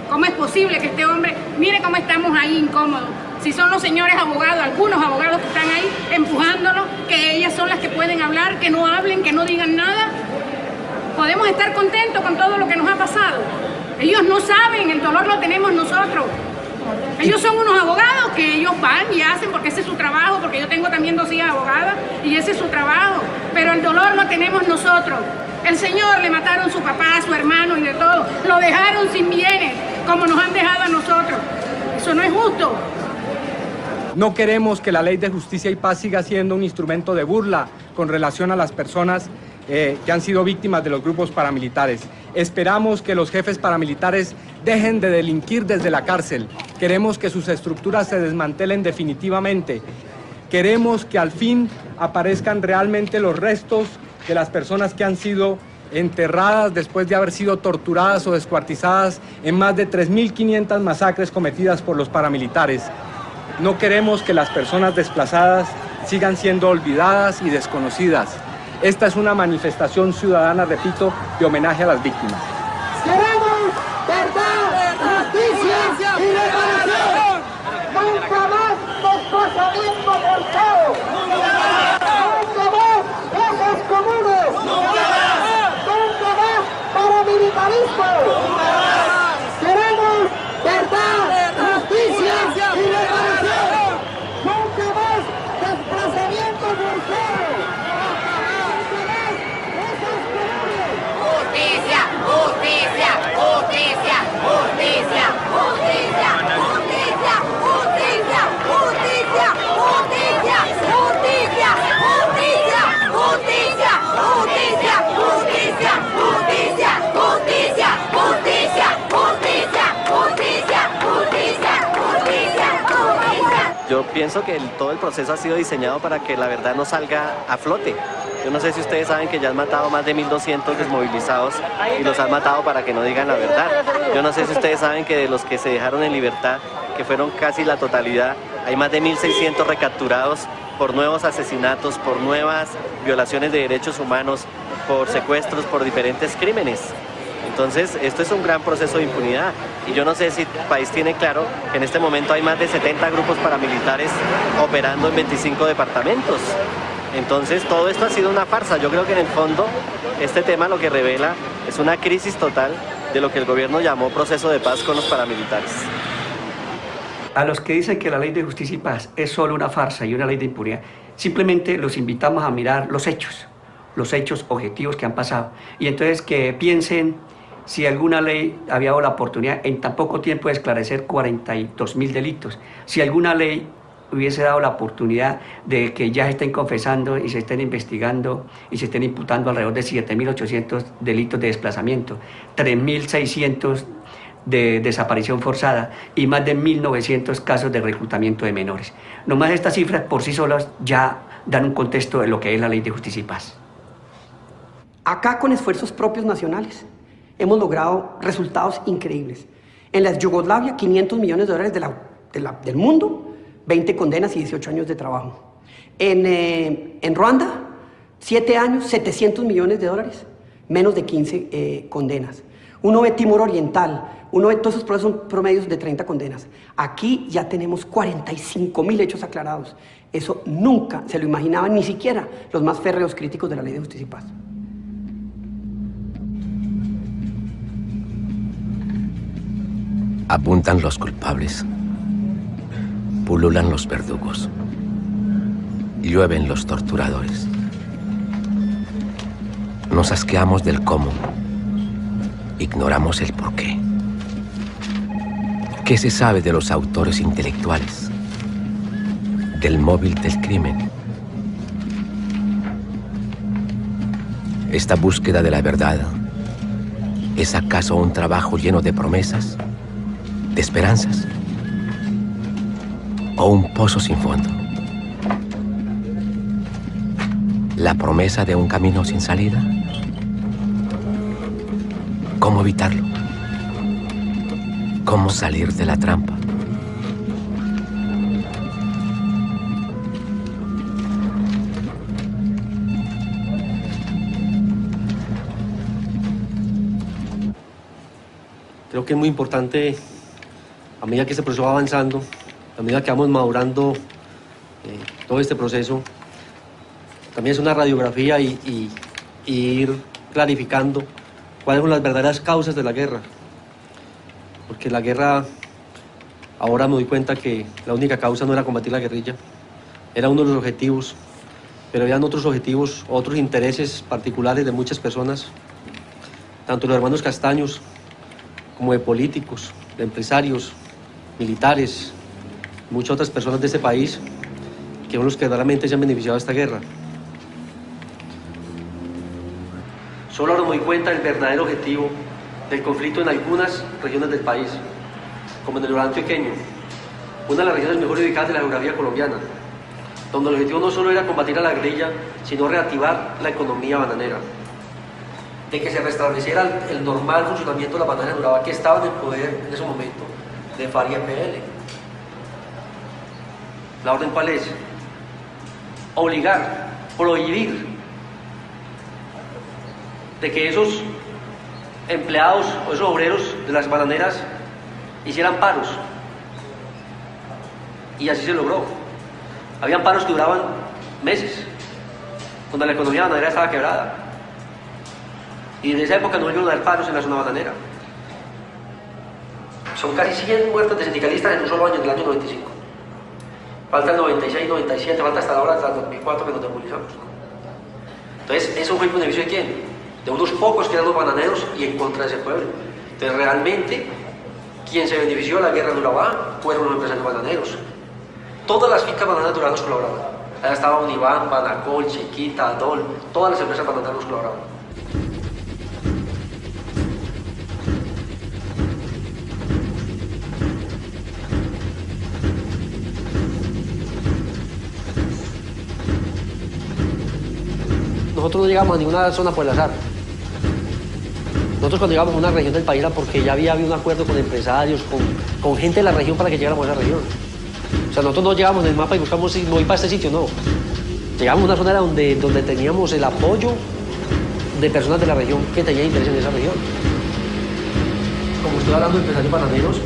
¿Cómo es posible que este hombre, mire cómo estamos ahí incómodos? Si son los señores abogados, algunos abogados que están ahí empujándonos, que ellas son las que pueden hablar, que no hablen, que no digan nada. Podemos estar contentos con todo lo que nos ha pasado. Ellos no saben, el dolor lo tenemos nosotros. Ellos son unos abogados que ellos van y hacen porque ese es su trabajo, porque yo tengo también 2 hijas abogadas y ese es su trabajo. Pero el dolor lo tenemos nosotros. El señor le mataron a su papá, a su hermano y de todo. Lo dejaron sin bienes, como nos han dejado a nosotros. Eso no es justo. No queremos que la Ley de Justicia y Paz siga siendo un instrumento de burla con relación a las personas que han sido víctimas de los grupos paramilitares. Esperamos que los jefes paramilitares dejen de delinquir desde la cárcel. Queremos que sus estructuras se desmantelen definitivamente. Queremos que al fin aparezcan realmente los restos de las personas que han sido enterradas después de haber sido torturadas o descuartizadas en más de 3.500 masacres cometidas por los paramilitares. No queremos que las personas desplazadas sigan siendo olvidadas y desconocidas. Esta es una manifestación ciudadana, repito, de homenaje a las víctimas. ¡Queremos verdad, justicia y reparación! ¡Nunca más desplazamiento forzado! ¡Nunca más casas comunes! ¡Nunca más paramilitarismo! ¡Queremos verdad, justicia y reparación! ¡Nunca más desplazamiento forzado! Justicia, justicia, justicia, justicia, justicia, justicia, justicia, justicia, justicia, justicia, justicia, justicia, justicia, justicia, justicia, justicia, justicia, justicia, justicia, justicia. Yo pienso que todo el proceso ha sido diseñado para que la verdad no salga a flote. Yo no sé si ustedes saben que ya han matado más de 1.200 desmovilizados y los han matado para que no digan la verdad. Yo no sé si ustedes saben que de los que se dejaron en libertad, que fueron casi la totalidad, hay más de 1.600 recapturados por nuevos asesinatos, por nuevas violaciones de derechos humanos, por secuestros, por diferentes crímenes. Entonces, esto es un gran proceso de impunidad y yo no sé si el país tiene claro que en este momento hay más de 70 grupos paramilitares operando en 25 departamentos. Entonces, todo esto ha sido una farsa. Yo creo que en el fondo este tema lo que revela es una crisis total de lo que el gobierno llamó proceso de paz con los paramilitares. A los que dicen que la Ley de Justicia y Paz es solo una farsa y una ley de impunidad, simplemente los invitamos a mirar los hechos objetivos que han pasado. Y entonces que piensen si alguna ley había dado la oportunidad en tan poco tiempo de esclarecer 42.000 delitos, si alguna ley hubiese dado la oportunidad de que ya se estén confesando y se estén investigando y se estén imputando alrededor de 7.800 delitos de desplazamiento, 3.600 de desaparición forzada y más de 1.900 casos de reclutamiento de menores. Nomás estas cifras por sí solas ya dan un contexto de lo que es la Ley de Justicia y Paz. Acá, con esfuerzos propios nacionales, hemos logrado resultados increíbles. En la Yugoslavia, 500 millones de dólares del mundo, 20 condenas y 18 años de trabajo. En Ruanda, 7 años, 700 millones de dólares, menos de 15 condenas. Uno ve Timor Oriental, uno ve todos esos procesos promedios de 30 condenas. Aquí ya tenemos 45.000 hechos aclarados. Eso nunca se lo imaginaban ni siquiera los más férreos críticos de la Ley de Justicia y Paz. Apuntan los culpables, pululan los verdugos, llueven los torturadores. Nos asqueamos del cómo, ignoramos el porqué. ¿Qué se sabe de los autores intelectuales? Del móvil del crimen. ¿Esta búsqueda de la verdad es acaso un trabajo lleno de promesas de esperanzas o un pozo sin fondo. La promesa de un camino sin salida. ¿Cómo evitarlo? ¿Cómo salir de la trampa? Creo que es muy importante, a medida que este proceso va avanzando, a medida que vamos madurando todo este proceso, también es una radiografía y ir clarificando cuáles son las verdaderas causas de la guerra. Porque la guerra, ahora me doy cuenta que la única causa no era combatir la guerrilla, era uno de los objetivos, pero habían otros objetivos, otros intereses particulares de muchas personas, tanto los hermanos Castaños, como de políticos, de empresarios, militares, muchas otras personas de este país, que son los que verdaderamente se han beneficiado de esta guerra. Solo ahora me doy cuenta del verdadero objetivo del conflicto en algunas regiones del país, como en el Orán Antioqueño, una de las regiones mejor ubicadas de la geografía colombiana, donde el objetivo no solo era combatir a la guerrilla, sino reactivar la economía bananera, de que se restableciera el normal funcionamiento de la banana de Urabá, que estaban en poder en ese momento de FARC y EPL. ¿La orden cuál es? Obligar, prohibir de que esos empleados o esos obreros de las bananeras hicieran paros. Y así se logró. Habían paros que duraban meses, cuando la economía bananera estaba quebrada. Y en esa época no volvieron a dar paros en la zona bananera. Son casi 100 muertes de sindicalistas en un solo año, en el año 95. Falta el 96, 97, falta hasta ahora, hasta el 2004 que nos demovilizamos. Entonces, ¿eso fue en beneficio de quién? De unos pocos que eran los bananeros y en contra de ese pueblo. Entonces, realmente, quien se benefició de la guerra de Urabá fueron los empresarios bananeros. Todas las fincas bananeras de Urabá nos colaboraban. Allá estaba Univán, Banacol, Chiquita, Adol, todas las empresas bananeras nos colaboraban. Nosotros no llegamos a ninguna zona por el azar. Nosotros cuando llegamos a una región del país era porque ya había habido un acuerdo con empresarios, con gente de la región para que llegáramos a esa región. O sea, nosotros no llegamos en el mapa y buscamos no ir para este sitio, no. Llegamos a una zona donde teníamos el apoyo de personas de la región que tenían interés en esa región. Como estoy hablando de empresarios bananeros,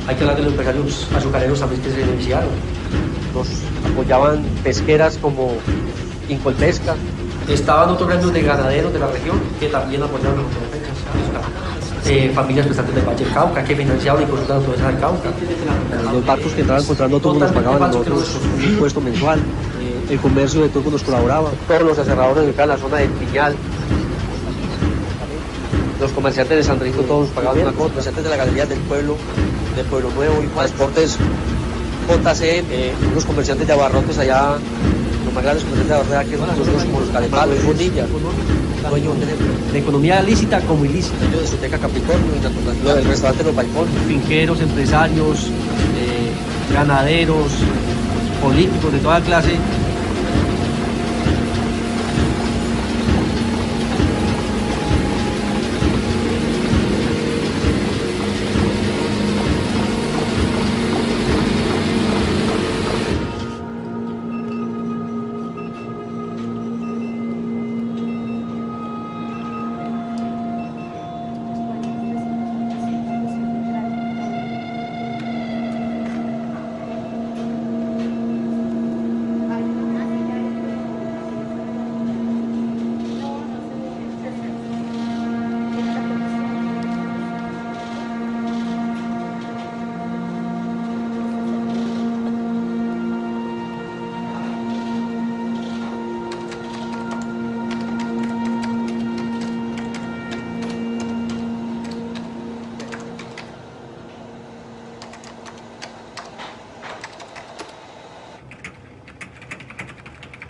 hay que hablar de los empresarios azucareros también que se beneficiaron. Nos apoyaban pesqueras como Incolpesca. Estaban otros gremios de ganaderos de la región que también apoyaron las autodefensas. Familias pesantes del Valle del Cauca que financiaban y consultaban la autodefensa del Cauca. Los barcos que entraban contra nosotros nos pagaban a nosotros un impuesto mensual. El comercio de todo nos colaboraba. Todos los aserradores de acá en la zona del Piñal. Los comerciantes de San Francisco todos nos pagaban una cuota. Los comerciantes de la Galería del Pueblo, de Pueblo Nuevo y Transportes JC, unos comerciantes de abarrotes allá. Los más grandes comerciantes de la que nosotros como los Calepalos, Bonilla, dueños de economía lícita como ilícita. De Discoteca Capricornio y lo del restaurante Los Balcones. Finqueros, empresarios, ganaderos, políticos de toda clase.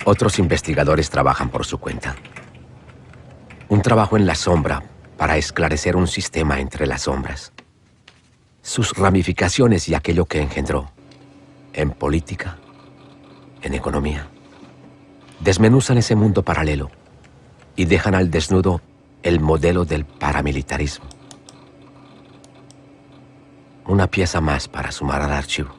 Otros investigadores trabajan por su cuenta. Un trabajo en la sombra para esclarecer un sistema entre las sombras. sus ramificaciones y aquello que engendró, en política, en economía. Desmenuzan ese mundo paralelo y dejan al desnudo el modelo del paramilitarismo. Una pieza más para sumar al archivo.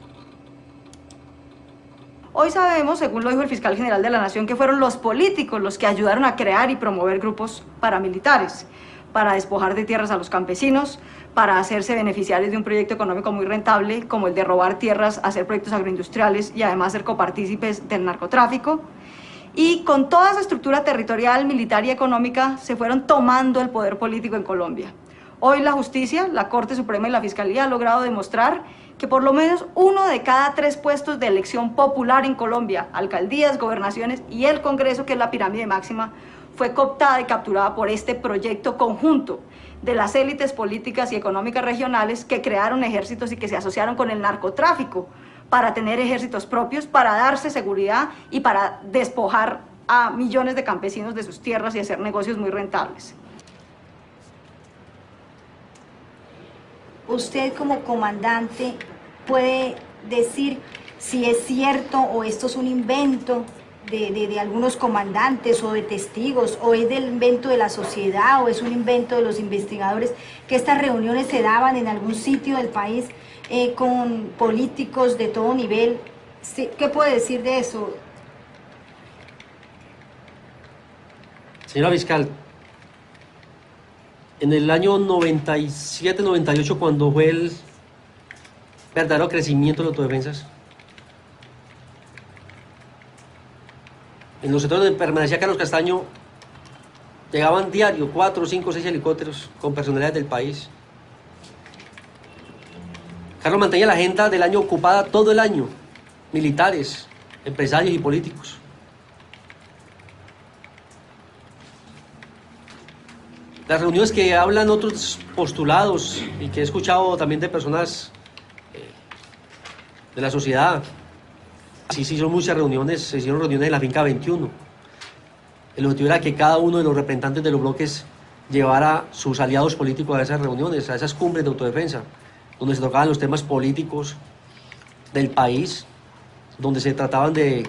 Hoy sabemos, según lo dijo el fiscal general de la Nación, que fueron los políticos los que ayudaron a crear y promover grupos paramilitares para despojar de tierras a los campesinos, para hacerse beneficiarios de un proyecto económico muy rentable, como el de robar tierras, hacer proyectos agroindustriales y además ser copartícipes del narcotráfico. Y con toda esa estructura territorial, militar y económica se fueron tomando el poder político en Colombia. Hoy la justicia, la Corte Suprema y la Fiscalía han logrado demostrar que por lo menos 1 de cada 3 puestos de elección popular en Colombia, alcaldías, gobernaciones y el Congreso, que es la pirámide máxima, fue cooptada y capturada por este proyecto conjunto de las élites políticas y económicas regionales que crearon ejércitos y que se asociaron con el narcotráfico para tener ejércitos propios, para darse seguridad y para despojar a millones de campesinos de sus tierras y hacer negocios muy rentables. Usted como comandante puede decir si es cierto o esto es un invento de algunos comandantes o de testigos, o es del invento de la sociedad, o es un invento de los investigadores, que estas reuniones se daban en algún sitio del país con políticos de todo nivel. ¿Qué puede decir de eso? Señora fiscal, en el año 97-98, cuando fue el verdadero crecimiento de las autodefensas, en los sectores donde permanecía Carlos Castaño, llegaban diario 4, 5, 6 helicópteros con personalidades del país. Carlos mantenía la agenda del año ocupada todo el año, militares, empresarios y políticos. Las reuniones que hablan otros postulados y que he escuchado también de personas de la sociedad, sí, son muchas reuniones, se hicieron reuniones en la finca 21. El objetivo era que cada uno de los representantes de los bloques llevara sus aliados políticos a esas reuniones, a esas cumbres de autodefensa, donde se tocaban los temas políticos del país, donde se trataban de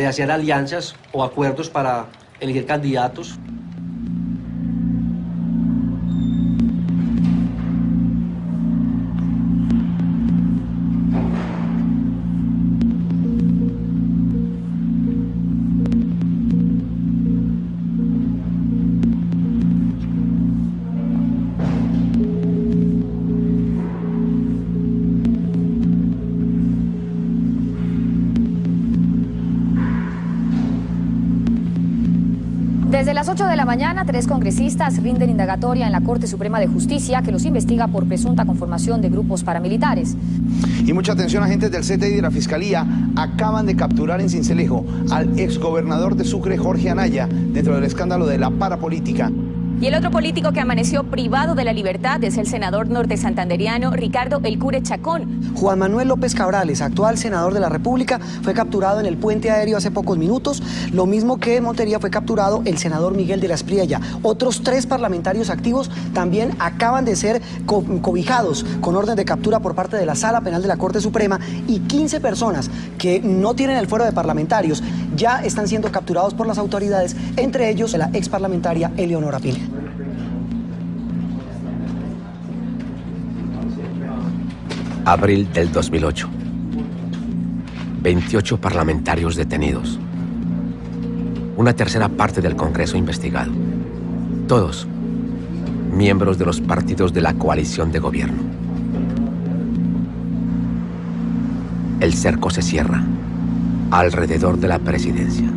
hacer alianzas o acuerdos para elegir candidatos. Desde las 8 de la mañana, 3 congresistas rinden indagatoria en la Corte Suprema de Justicia, que los investiga por presunta conformación de grupos paramilitares. Y mucha atención, agentes del CTI y de la Fiscalía acaban de capturar en Sincelejo al exgobernador de Sucre, Jorge Anaya, dentro del escándalo de la parapolítica. Y el otro político que amaneció privado de la libertad es el senador norte santanderiano Ricardo El Cure Chacón. Juan Manuel López Cabrales, actual senador de la República, fue capturado en el puente aéreo hace pocos minutos. Lo mismo que en Montería fue capturado el senador Miguel de la Espriella. Otros 3 parlamentarios activos también acaban de ser cobijados con orden de captura por parte de la Sala Penal de la Corte Suprema, y 15 personas que no tienen el fuero de parlamentarios ya están siendo capturados por las autoridades, entre ellos la exparlamentaria Eleonora Pila. Abril del 2008. 28 parlamentarios detenidos. Una tercera parte del Congreso investigado. Todos miembros de los partidos de la coalición de gobierno. El cerco se cierra alrededor de la presidencia.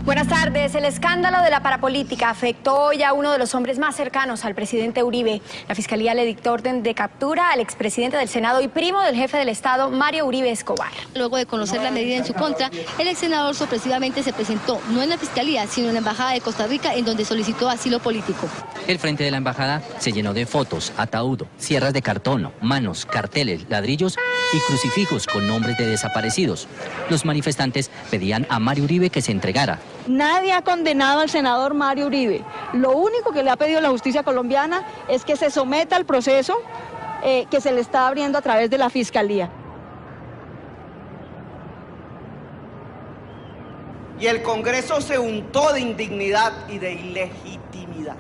Buenas tardes. El escándalo de la parapolítica afectó hoy a uno de los hombres más cercanos al presidente Uribe. La Fiscalía le dictó orden de captura al expresidente del Senado y primo del jefe del Estado, Mario Uribe Escobar. Luego de conocer la medida en su contra, el ex senador sorpresivamente se presentó no en la Fiscalía, sino en la Embajada de Costa Rica, en donde solicitó asilo político. El frente de la embajada se llenó de fotos, ataúd, sierras de cartón, manos, carteles, ladrillos y crucifijos con nombres de desaparecidos. Los manifestantes pedían a Mario Uribe que se entregara. Nadie ha condenado al senador Mario Uribe. Lo único que le ha pedido la justicia colombiana es que se someta al proceso que se le está abriendo a través de la Fiscalía. Y el Congreso se untó de indignidad y de ilegitimidad.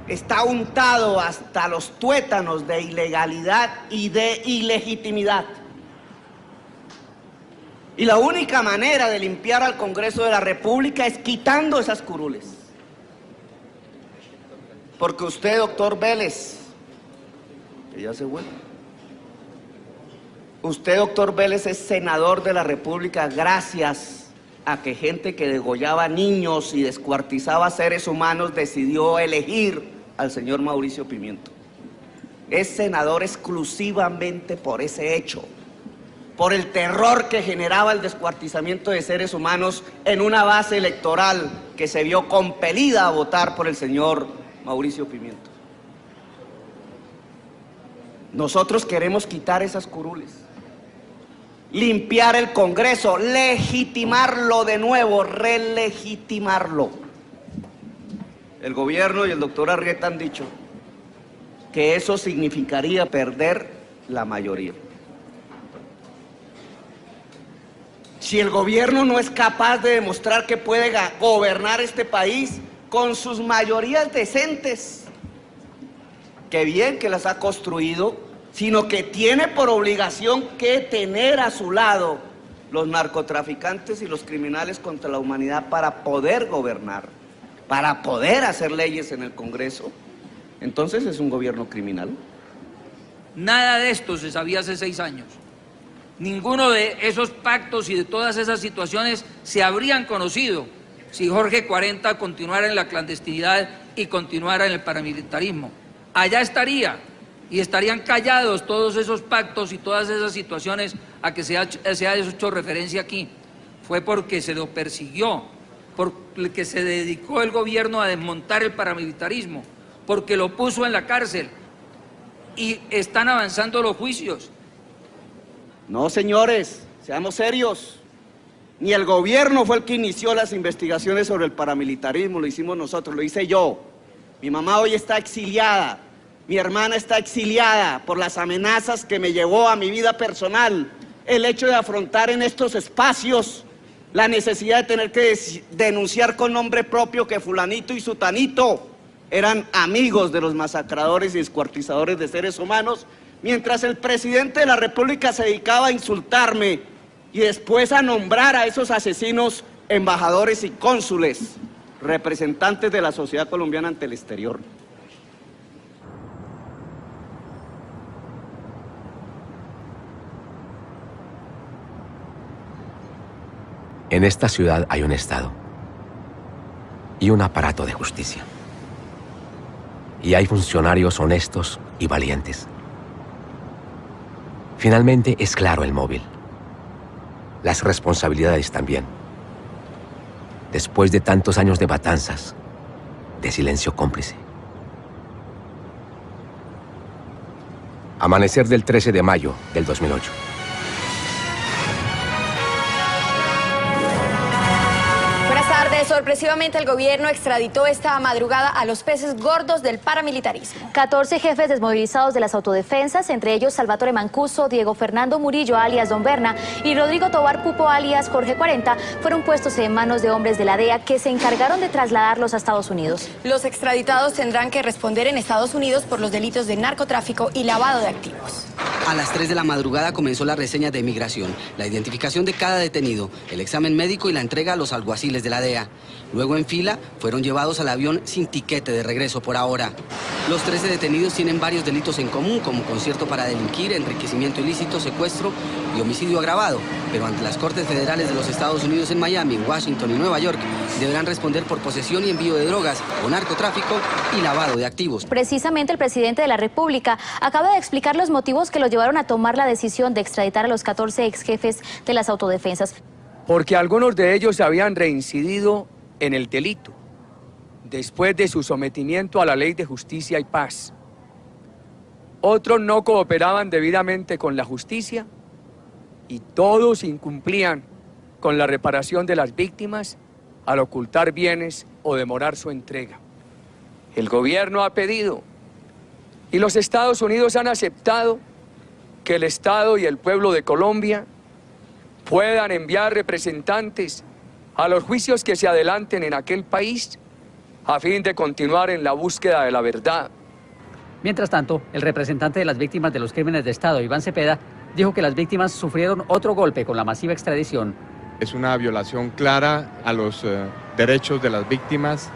Está untado hasta los tuétanos de ilegalidad y de ilegitimidad. Y la única manera de limpiar al Congreso de la República es quitando esas curules. Porque usted, doctor Vélez, que ya se fue, usted, doctor Vélez, es senador de la República gracias a que gente que degollaba niños y descuartizaba seres humanos decidió elegir al señor Mauricio Pimiento. Es senador exclusivamente por ese hecho, por el terror que generaba el descuartizamiento de seres humanos en una base electoral que se vio compelida a votar por el señor Mauricio Pimiento. Nosotros queremos quitar esas curules, limpiar el Congreso, legitimarlo de nuevo, relegitimarlo. El gobierno y el doctor Arrieta han dicho que eso significaría perder la mayoría. Si el gobierno no es capaz de demostrar que puede gobernar este país con sus mayorías decentes, que bien que las ha construido, sino que tiene por obligación que tener a su lado los narcotraficantes y los criminales contra la humanidad para poder gobernar, para poder hacer leyes en el Congreso, entonces es un gobierno criminal. Nada de esto se sabía hace 6 años. Ninguno de esos pactos y de todas esas situaciones se habrían conocido si Jorge 40 continuara en la clandestinidad y continuara en el paramilitarismo. Allá estaría, y estarían callados todos esos pactos y todas esas situaciones a que se ha hecho referencia aquí. Fue porque se lo persiguió, porque se dedicó el gobierno a desmontar el paramilitarismo, porque lo puso en la cárcel, y están avanzando los juicios. No, señores, seamos serios. Ni el gobierno fue el que inició las investigaciones sobre el paramilitarismo, lo hicimos nosotros, lo hice yo. Mi mamá hoy está exiliada, mi hermana está exiliada por las amenazas que me llevó a mi vida personal. El hecho de afrontar en estos espacios la necesidad de tener que denunciar con nombre propio que fulanito y sutanito eran amigos de los masacradores y descuartizadores de seres humanos, mientras el presidente de la República se dedicaba a insultarme y después a nombrar a esos asesinos embajadores y cónsules, representantes de la sociedad colombiana ante el exterior. En esta ciudad hay un Estado y un aparato de justicia. Y hay funcionarios honestos y valientes. Finalmente es claro el móvil. Las responsabilidades también. Después de tantos años de matanzas, de silencio cómplice. Amanecer del 13 de mayo del 2008. Sorpresivamente, el gobierno extraditó esta madrugada a los peces gordos del paramilitarismo. 14 jefes desmovilizados de las autodefensas, entre ellos Salvatore Mancuso, Diego Fernando Murillo, alias Don Berna, y Rodrigo Tobar Pupo, alias Jorge 40, fueron puestos en manos de hombres de la DEA que se encargaron de trasladarlos a Estados Unidos. Los extraditados tendrán que responder en Estados Unidos por los delitos de narcotráfico y lavado de activos. A las 3 de la madrugada comenzó la reseña de migración, la identificación de cada detenido, el examen médico y la entrega a los alguaciles de la DEA. Luego, en fila, fueron llevados al avión sin tiquete de regreso por ahora. Los 13 detenidos tienen varios delitos en común, como concierto para delinquir, enriquecimiento ilícito, secuestro y homicidio agravado. Pero ante las Cortes Federales de los Estados Unidos en Miami, Washington y Nueva York, deberán responder por posesión y envío de drogas o narcotráfico y lavado de activos. Precisamente el presidente de la República acaba de explicar los motivos que lo llevaron a tomar la decisión de extraditar a los 14 ex jefes de las autodefensas. Porque algunos de ellos habían reincidido en el delito, después de su sometimiento a la Ley de Justicia y Paz. Otros no cooperaban debidamente con la justicia y todos incumplían con la reparación de las víctimas al ocultar bienes o demorar su entrega. El gobierno ha pedido y los Estados Unidos han aceptado que el Estado y el pueblo de Colombia puedan enviar representantes a los juicios que se adelanten en aquel país a fin de continuar en la búsqueda de la verdad. Mientras tanto, el representante de las víctimas de los crímenes de Estado, Iván Cepeda, dijo que las víctimas sufrieron otro golpe con la masiva extradición. Es una violación clara a los derechos de las víctimas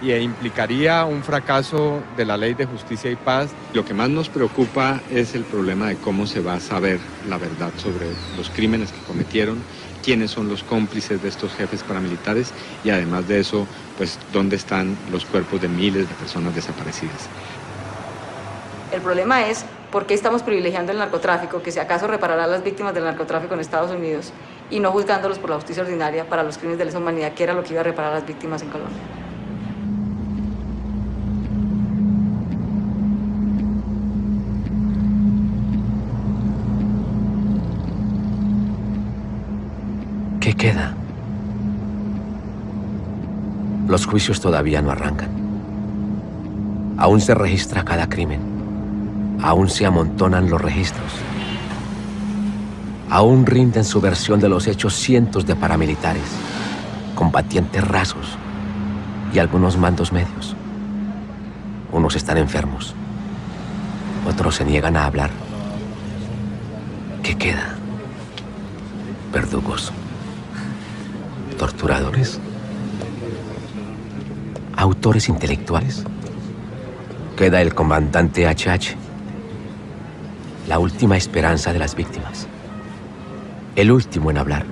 e implicaría un fracaso de la Ley de Justicia y Paz. Lo que más nos preocupa es el problema de cómo se va a saber la verdad sobre los crímenes que cometieron, quiénes son los cómplices de estos jefes paramilitares y además de eso, pues dónde están los cuerpos de miles de personas desaparecidas. El problema es por qué estamos privilegiando el narcotráfico, que si acaso reparará a las víctimas del narcotráfico en Estados Unidos y no juzgándolos por la justicia ordinaria para los crímenes de lesa humanidad, que era lo que iba a reparar a las víctimas en Colombia. ¿Qué queda? Los juicios todavía no arrancan. Aún se registra cada crimen. Aún se amontonan los registros. Aún rinden su versión de los hechos cientos de paramilitares, combatientes rasos y algunos mandos medios. Unos están enfermos, otros se niegan a hablar. ¿Qué queda? Verdugos, torturadores, autores intelectuales. Queda el comandante HH, la última esperanza de las víctimas, el último en hablar.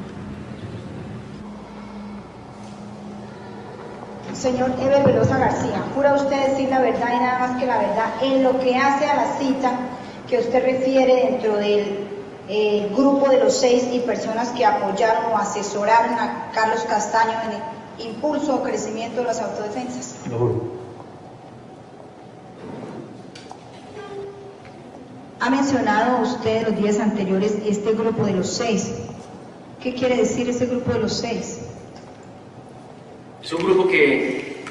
Señor Eber Velosa García, ¿jura usted decir la verdad y nada más que la verdad en lo que hace a la cita que usted refiere dentro del grupo de los 6 y personas que apoyaron o asesoraron a Carlos Castaño en el impulso o crecimiento de las autodefensas? Lo juro. Ha mencionado usted los días anteriores este grupo de los 6. ¿Qué quiere decir ese grupo de los 6? Es un grupo que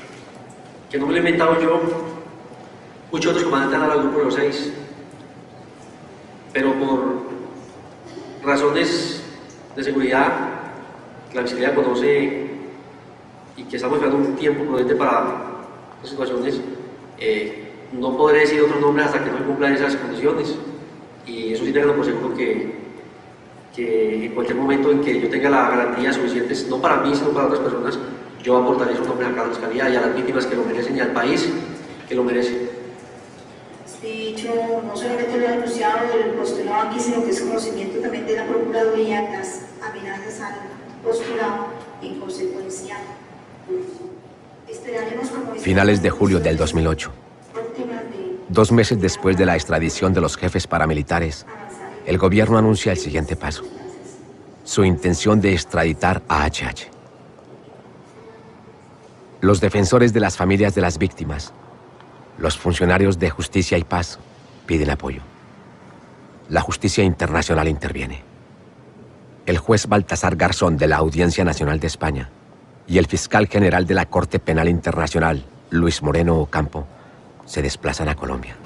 no me lo he inventado yo. Muchos otros comandantes han hablado del grupo de los 6. Pero por razones de seguridad, que la Fiscalía conoce y que estamos esperando un tiempo prudente para las situaciones, no podré decir otros nombres hasta que no se cumplan esas condiciones. Y eso sí tenganlo por seguro que en cualquier momento en que yo tenga la garantía suficiente, no para mí, sino para otras personas, yo aportaré esos nombres a la Fiscalía y a las víctimas que lo merecen y al país que lo merece. Este hecho no solamente lo ha denunciado el postulado aquí, sino que es conocimiento también de la Procuraduría, las amenazas al postulado en consecuencia. Esperaremos como... Finales de julio del 2008. 2 meses después de la extradición de los jefes paramilitares, el gobierno anuncia el siguiente paso: su intención de extraditar a HH. Los defensores de las familias de las víctimas, los funcionarios de Justicia y Paz, piden apoyo. La justicia internacional interviene. El juez Baltasar Garzón de la Audiencia Nacional de España y el fiscal general de la Corte Penal Internacional, Luis Moreno Ocampo, se desplazan a Colombia.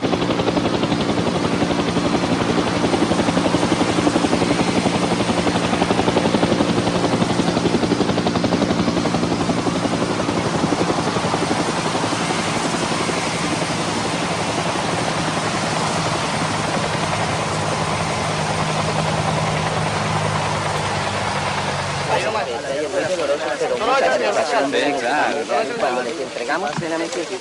Entregamos plenamente aquí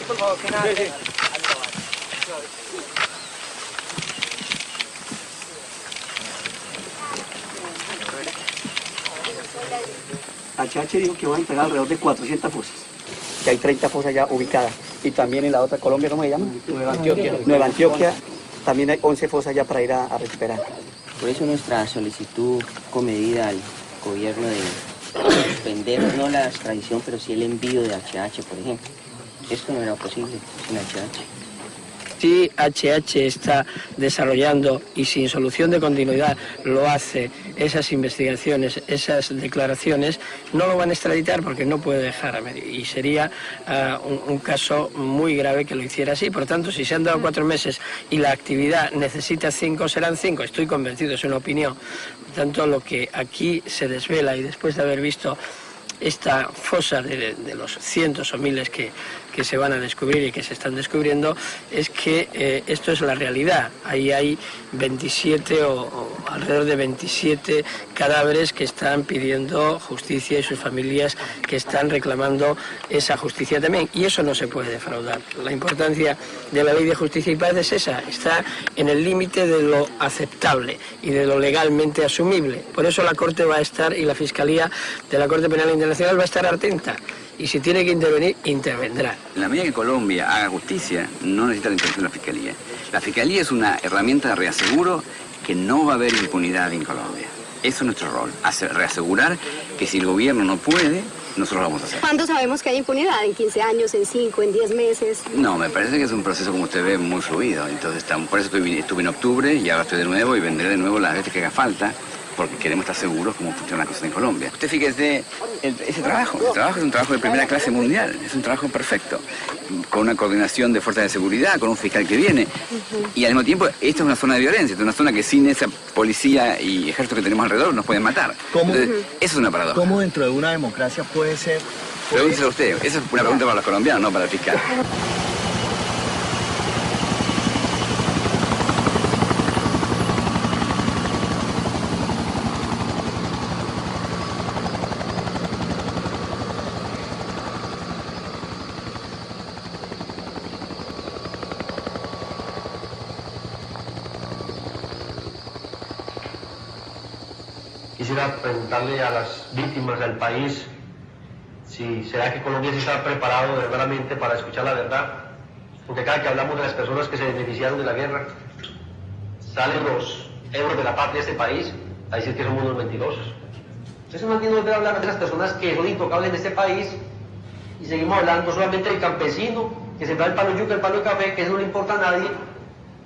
por favor, que nada. HH dijo que van a entregar alrededor de 400 fosas, que hay 30 fosas ya ubicadas. Y también en la otra Colombia, ¿cómo se llama? Nueva Antioquia, también hay 11 fosas ya para ir a recuperar. Por eso nuestra solicitud comedida al gobierno de suspender no la extradición, pero sí el envío de HH, por ejemplo. Esto no era posible sin HH. Si HH está desarrollando y sin solución de continuidad lo hace, esas investigaciones, esas declaraciones, no lo van a extraditar porque no puede dejar a medio. Y sería un caso muy grave que lo hiciera así. Por tanto, si se han dado 4 meses y la actividad necesita 5, serán 5. Estoy convencido, es una opinión. Por tanto, lo que aquí se desvela y después de haber visto esta fosa de los cientos o miles que se van a descubrir y que se están descubriendo, es que esto es la realidad. Ahí hay 27 o alrededor de 27 cadáveres que están pidiendo justicia y sus familias que están reclamando esa justicia también. Y eso no se puede defraudar. La importancia de la Ley de Justicia y Paz es esa, está en el límite de lo aceptable y de lo legalmente asumible. Por eso la Corte va a estar, y la Fiscalía de la Corte Penal Internacional va a estar atenta. Y si tiene que intervenir, intervendrá. En la medida que Colombia haga justicia, no necesita la intervención de la Fiscalía. La Fiscalía es una herramienta de reaseguro que no va a haber impunidad en Colombia. Eso es nuestro rol, reasegurar que si el gobierno no puede, nosotros lo vamos a hacer. ¿Cuándo sabemos que hay impunidad? ¿En 15 años, en 5, en 10 meses? No, me parece que es un proceso, como usted ve, muy fluido. Entonces, por eso estuve en octubre y ahora estoy de nuevo y vendré de nuevo las veces que haga falta, porque queremos estar seguros cómo funciona la cosa en Colombia. Usted fíjese, ese trabajo es un trabajo de primera clase mundial, es un trabajo perfecto, con una coordinación de fuerzas de seguridad, con un fiscal que viene, y al mismo tiempo, esta es una zona de violencia, es una zona que sin esa policía y ejército que tenemos alrededor nos pueden matar. Entonces, eso es una paradoja. ¿Cómo dentro de una democracia puede ser? Pregúnteselo a usted, esa es una pregunta para los colombianos, no para el fiscal. Quisiera preguntarle a las víctimas del país si será que Colombia sí está preparado verdaderamente para escuchar la verdad, porque cada que hablamos de las personas que se beneficiaron de la guerra, salen los héroes de la patria de este país a decir que somos unos mentirosos. Entonces no entiendo volver a hablar de las personas que son intocables en este país y seguimos hablando solamente del campesino que se da el palo de yuca, el palo de café, que eso no le importa a nadie,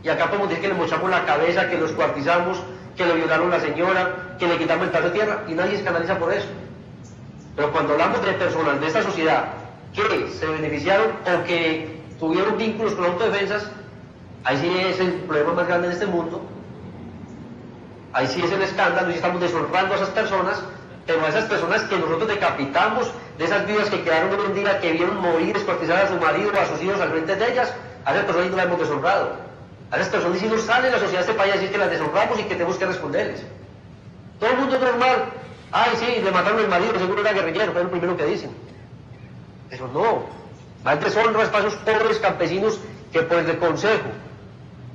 y acá podemos decir que le mochamos la cabeza, que los cuartizamos, que le violaron a la señora, que le quitamos el pedazo de tierra, y nadie escandaliza por eso. Pero cuando hablamos de personas de esta sociedad que se beneficiaron o que tuvieron vínculos con autodefensas, ahí sí es el problema más grande de este mundo, ahí sí es el escándalo, y estamos deshonrando a esas personas, pero a esas personas que nosotros decapitamos, de esas vidas que quedaron de mentira, que vieron morir, descuartizar a su marido o a sus hijos al frente de ellas, a esas personas no las hemos deshonrado. A esas personas sí nos sale la sociedad de este país a decir que las deshonramos y que tenemos que responderles. Todo el mundo es normal. Ay, sí, le mataron el marido, seguro era guerrillero, fue lo primero que dicen. Pero no. Más deshonras para esos pobres campesinos que por el consejo,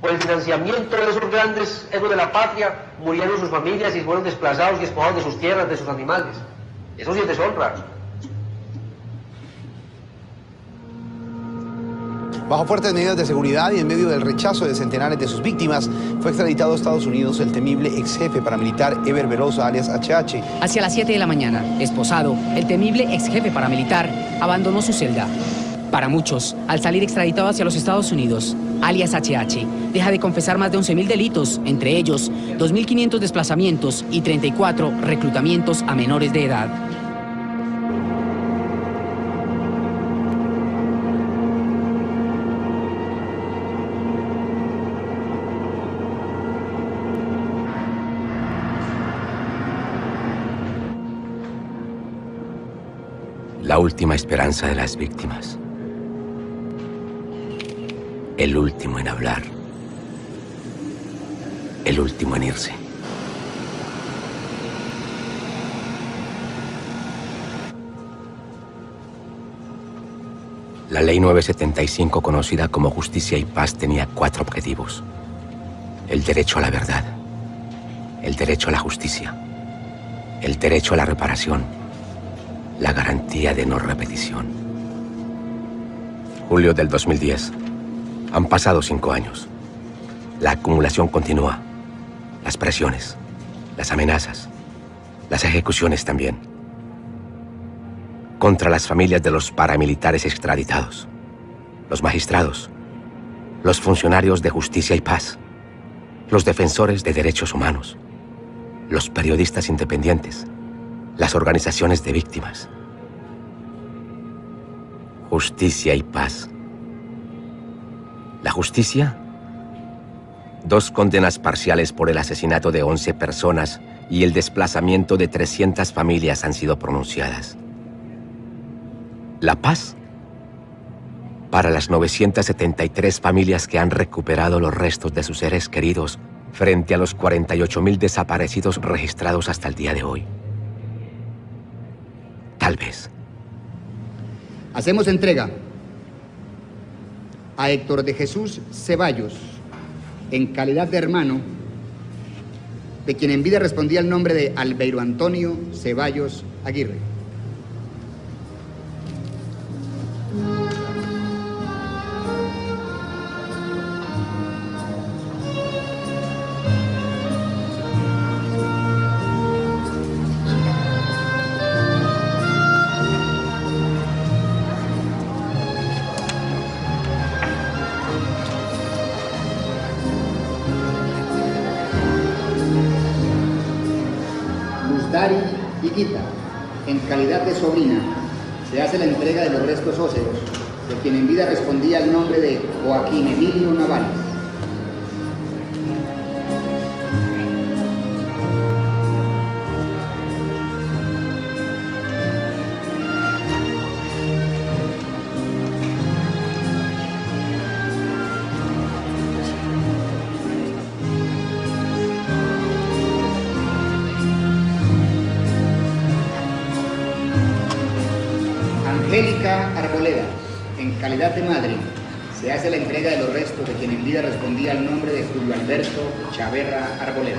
por el financiamiento de esos grandes héroes de la patria, murieron sus familias y fueron desplazados y despojados de sus tierras, de sus animales. Eso sí es deshonra. Bajo fuertes medidas de seguridad y en medio del rechazo de centenares de sus víctimas, fue extraditado a Estados Unidos el temible ex jefe paramilitar Eber Velosa, alias HH. Hacia las 7 de la mañana, esposado, el temible ex jefe paramilitar abandonó su celda. Para muchos, al salir extraditado hacia los Estados Unidos, alias HH, deja de confesar más de 11.000 delitos, entre ellos 2.500 desplazamientos y 34 reclutamientos a menores de edad. La última esperanza de las víctimas. El último en hablar. El último en irse. La Ley 975, conocida como Justicia y Paz, tenía 4 objetivos. El derecho a la verdad, el derecho a la justicia, el derecho a la reparación, la garantía de no repetición. Julio del 2010. Han pasado 5 años. La acumulación continúa. Las presiones, las amenazas, las ejecuciones también. Contra las familias de los paramilitares extraditados. los magistrados, los funcionarios de justicia y paz, los defensores de derechos humanos, los periodistas independientes, las organizaciones de víctimas. Justicia y paz. La justicia, 2 condenas parciales por el asesinato de 11 personas y el desplazamiento de 300 familias han sido pronunciadas. La paz, para las 973 familias que han recuperado los restos de sus seres queridos frente a los 48.000 desaparecidos registrados hasta el día de hoy. Tal vez. Hacemos entrega a Héctor de Jesús Ceballos, en calidad de hermano, de quien en vida respondía el nombre de Albeiro Antonio Ceballos Aguirre. Dari Higuita, en calidad de sobrina, se hace la entrega de los restos óseos de quien en vida respondía el nombre de Joaquín Emilio Navales. Angélica Arboleda, en calidad de madre, se hace la entrega de los restos de quien en vida respondía al nombre de Julio Alberto Chaverra Arboleda.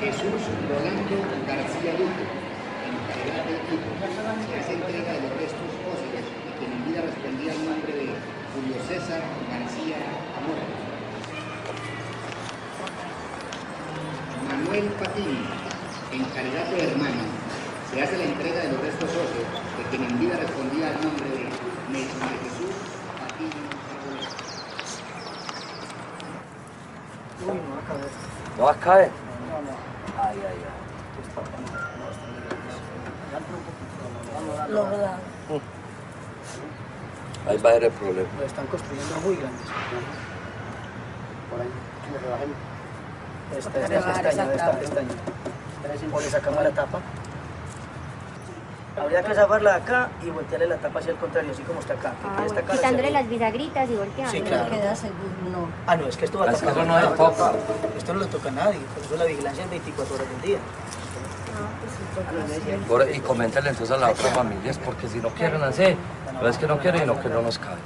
Jesús Rolando García Duque, en calidad de equipo, se hace entrega de los restos óseos de quien en vida respondía al nombre de Julio César García Amor. Manuel Patiño, en calidad de hermano, se hace la entrega de los restos óseos de quien en vida respondía al nombre de María Jesús Patiño Arboleda. Uy, no va a caer. ¿No va a caer? No, no. Ay, ay, ay. Lo verdad. Ahí va a haber el problema. Lo están construyendo muy grandes. Por ahí, le rebajemos. Este año. O le sacamos la tapa. Habría que zafarla de acá y voltearle la tapa hacia el contrario, así como está acá. Quitándole las bisagritas y volteando. Sí, claro. No. Ah, no, es que esto va a tocar. Eso no es toca. Esto no lo toca a nadie, por eso la vigilancia es 24 horas del día. Y coméntale entonces a las otras familias, porque si no quieren hacer, no es que no quieren y no que no nos cabe.